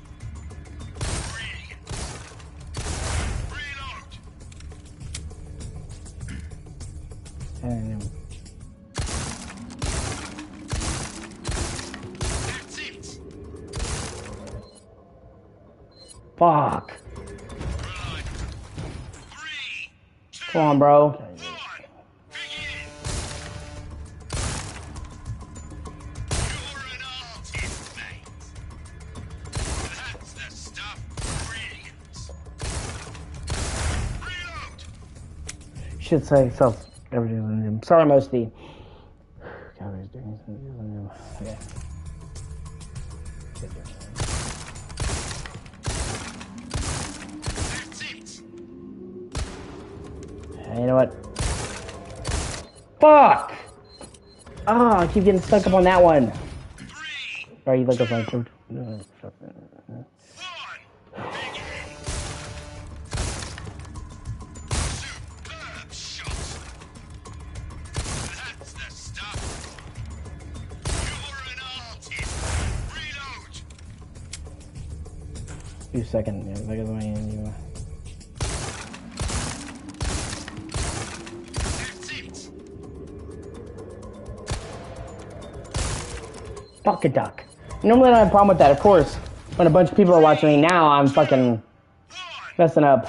Brilliant. Reload. That's it. Fuck. Right. 3, 2, Come on, bro. 1. Begin. You're an artist, mate. That's the stuff. Brilliant. Reload. should say self. Sorry, Mosty. Okay. You know what? Fuck! Oh, I keep getting stuck up on that one. Are you looking for? Few seconds. Yeah, look at the way. Fuck a duck. Normally I don't have a problem with that, of course. When a bunch of people are watching me now, I'm fucking messing up.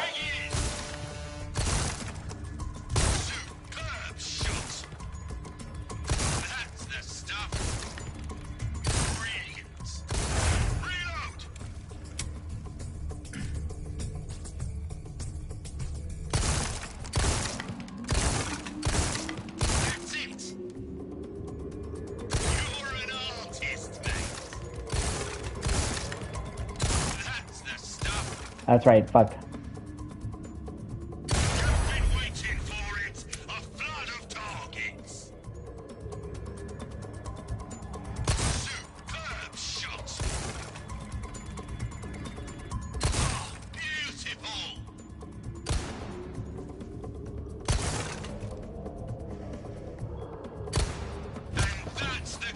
That's right, fuck.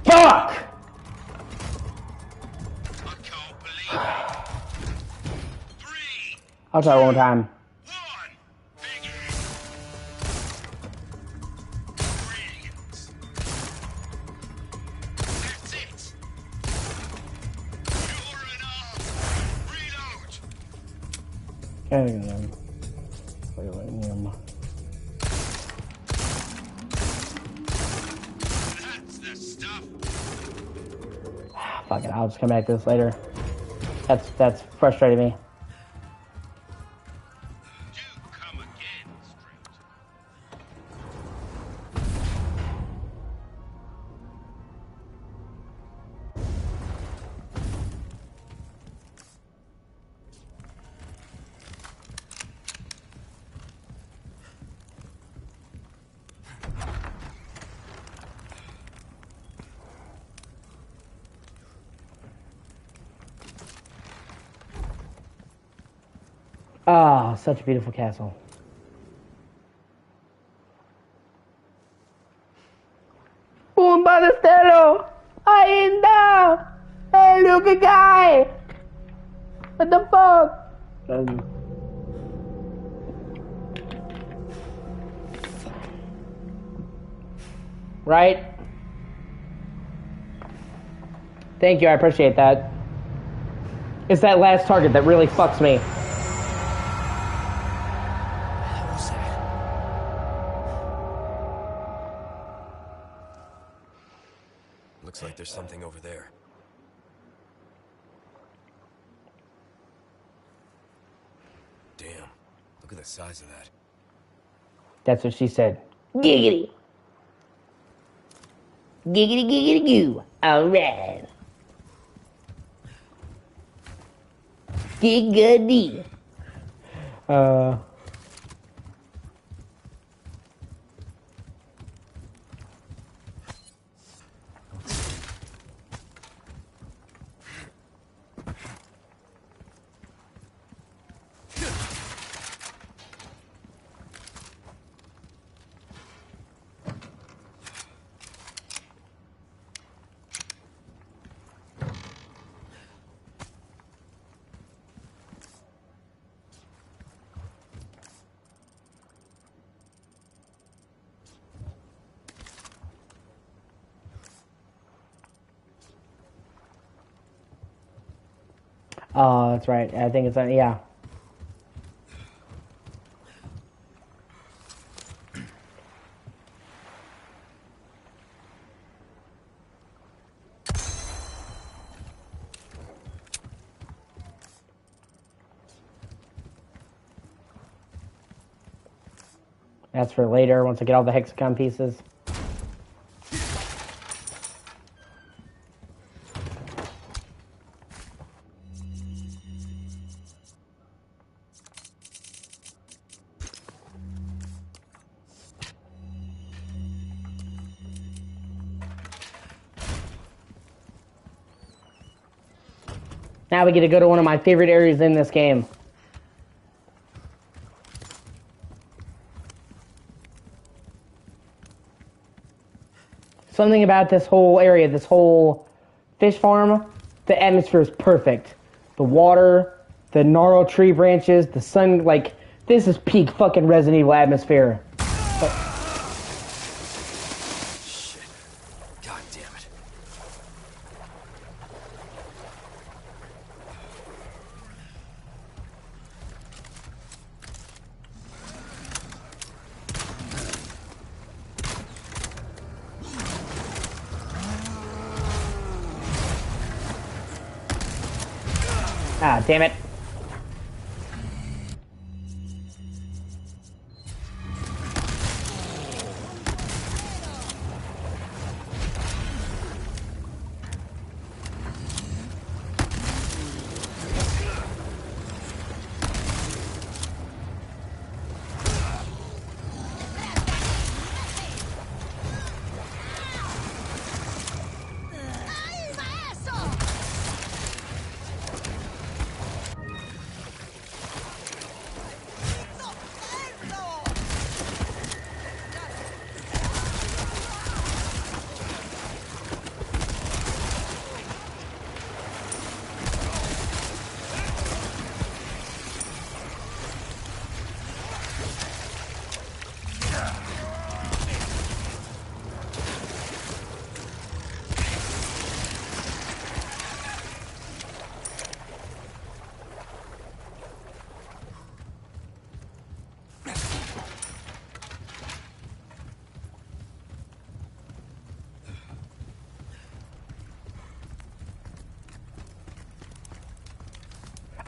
Fuck! I'll try one more time. Fuck it, I'll just come back to this later. That's frustrating me. Ah, oh, such a beautiful castle. Un ballestero! Ainda! Hey, look a guy! What the fuck? Right? Thank you, I appreciate that. It's that last target that really fucks me. Looks like there's something over there. Damn. Look at the size of that. That's what she said. Giggity. Giggity, giggity, goo. Alright. Giggity. Oh, that's right. I think it's, yeah. That's for later, once I get all the hexagon pieces. Now we get to go to one of my favorite areas in this game. Something about this whole area, this whole fish farm, the atmosphere is perfect. The water, the gnarled tree branches, the sun, like, this is peak fucking Resident Evil atmosphere. Shit. God damn it. Ah, damn it.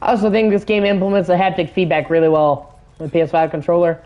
I also think this game implements the haptic feedback really well with the PS5 controller.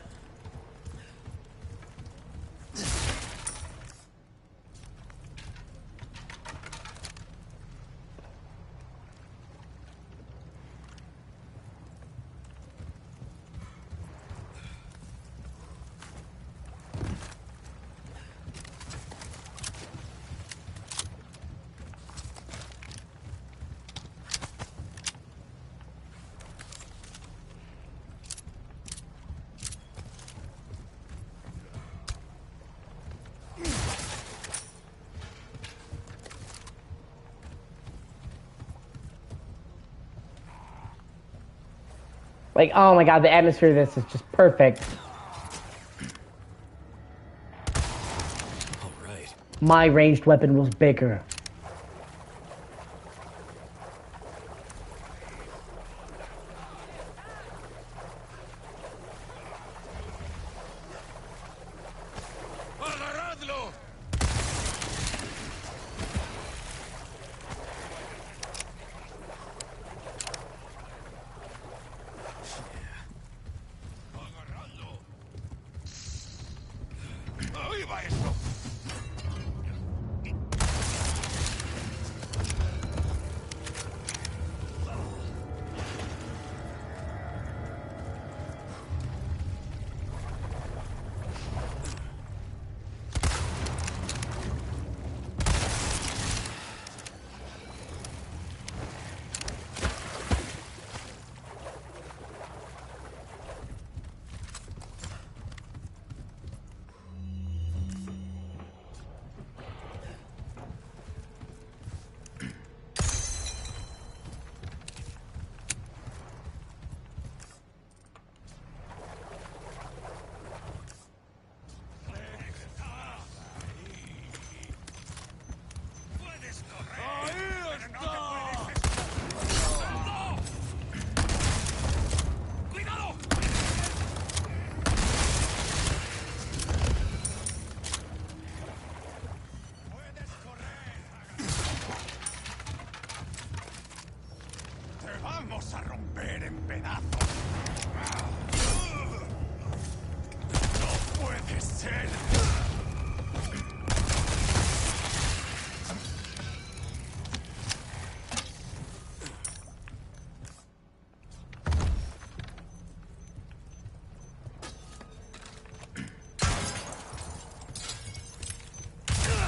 Like, oh my god, the atmosphere of this is just perfect. All right. My ranged weapon was bigger. ¡Agarradlo! ¡Ahí va eso! Vamos a romper en pedazos.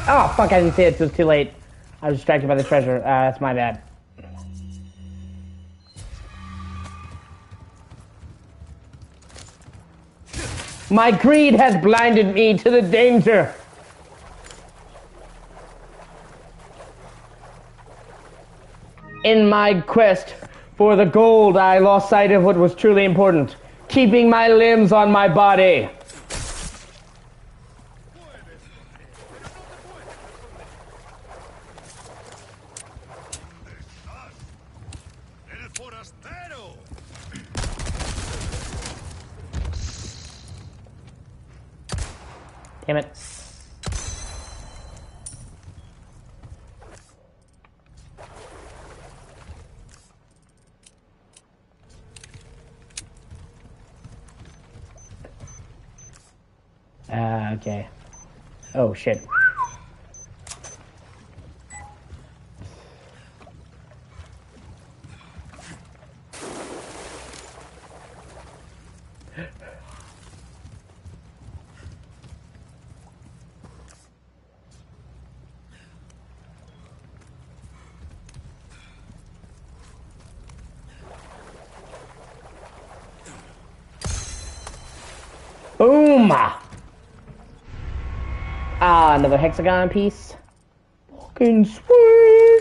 Oh, fuck, I didn't see it. It was too late. I was distracted by the treasure. That's my bad. My greed has blinded me to the danger. In my quest for the gold, I lost sight of what was truly important. Keeping my limbs on my body. Damn it. Okay. Oh, shit. Boom! Ah, another hexagon piece. Fucking sweet!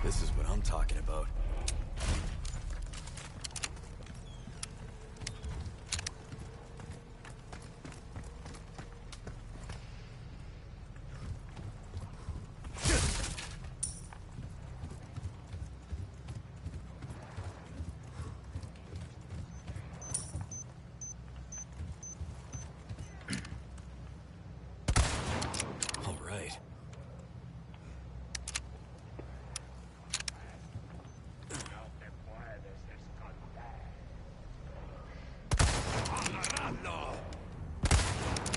This is what I'm talking about. All right.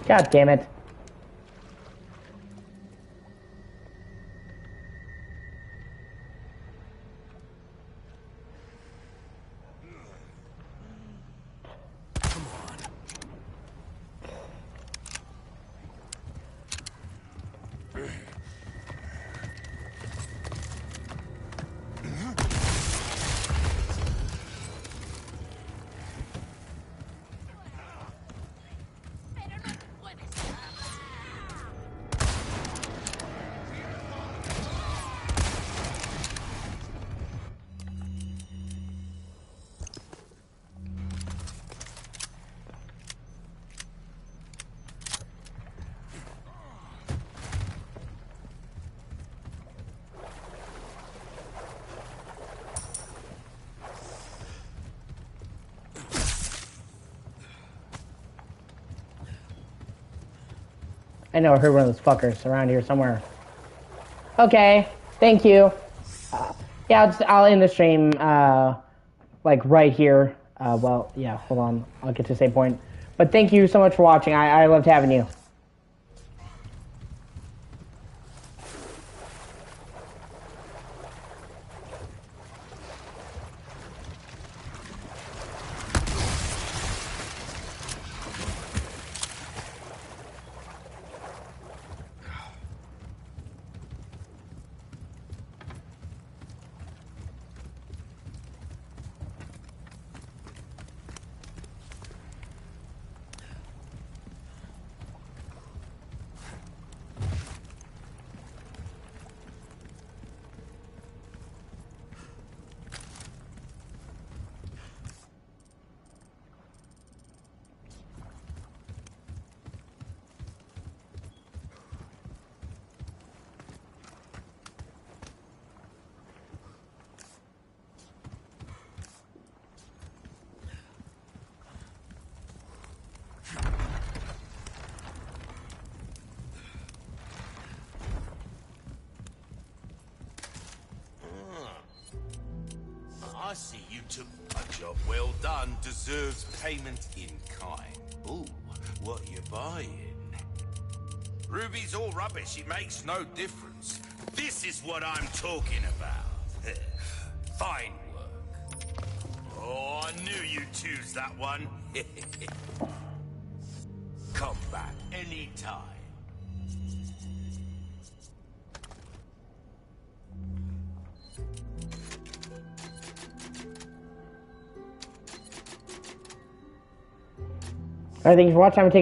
God damn it. I know I heard one of those fuckers around here somewhere. Okay, thank you. Yeah, I'll end the stream, like right here. Well, yeah, hold on. I'll get to the same point. But thank you so much for watching. I loved having you. I see you took a job well done, deserves payment in kind. Ooh, what you buying? Ruby's all rubbish, it makes no difference. This is what I'm talking about. Fine work. Oh, I knew you'd choose that one. Come back anytime. Alright, thank you for watching. I'm gonna take a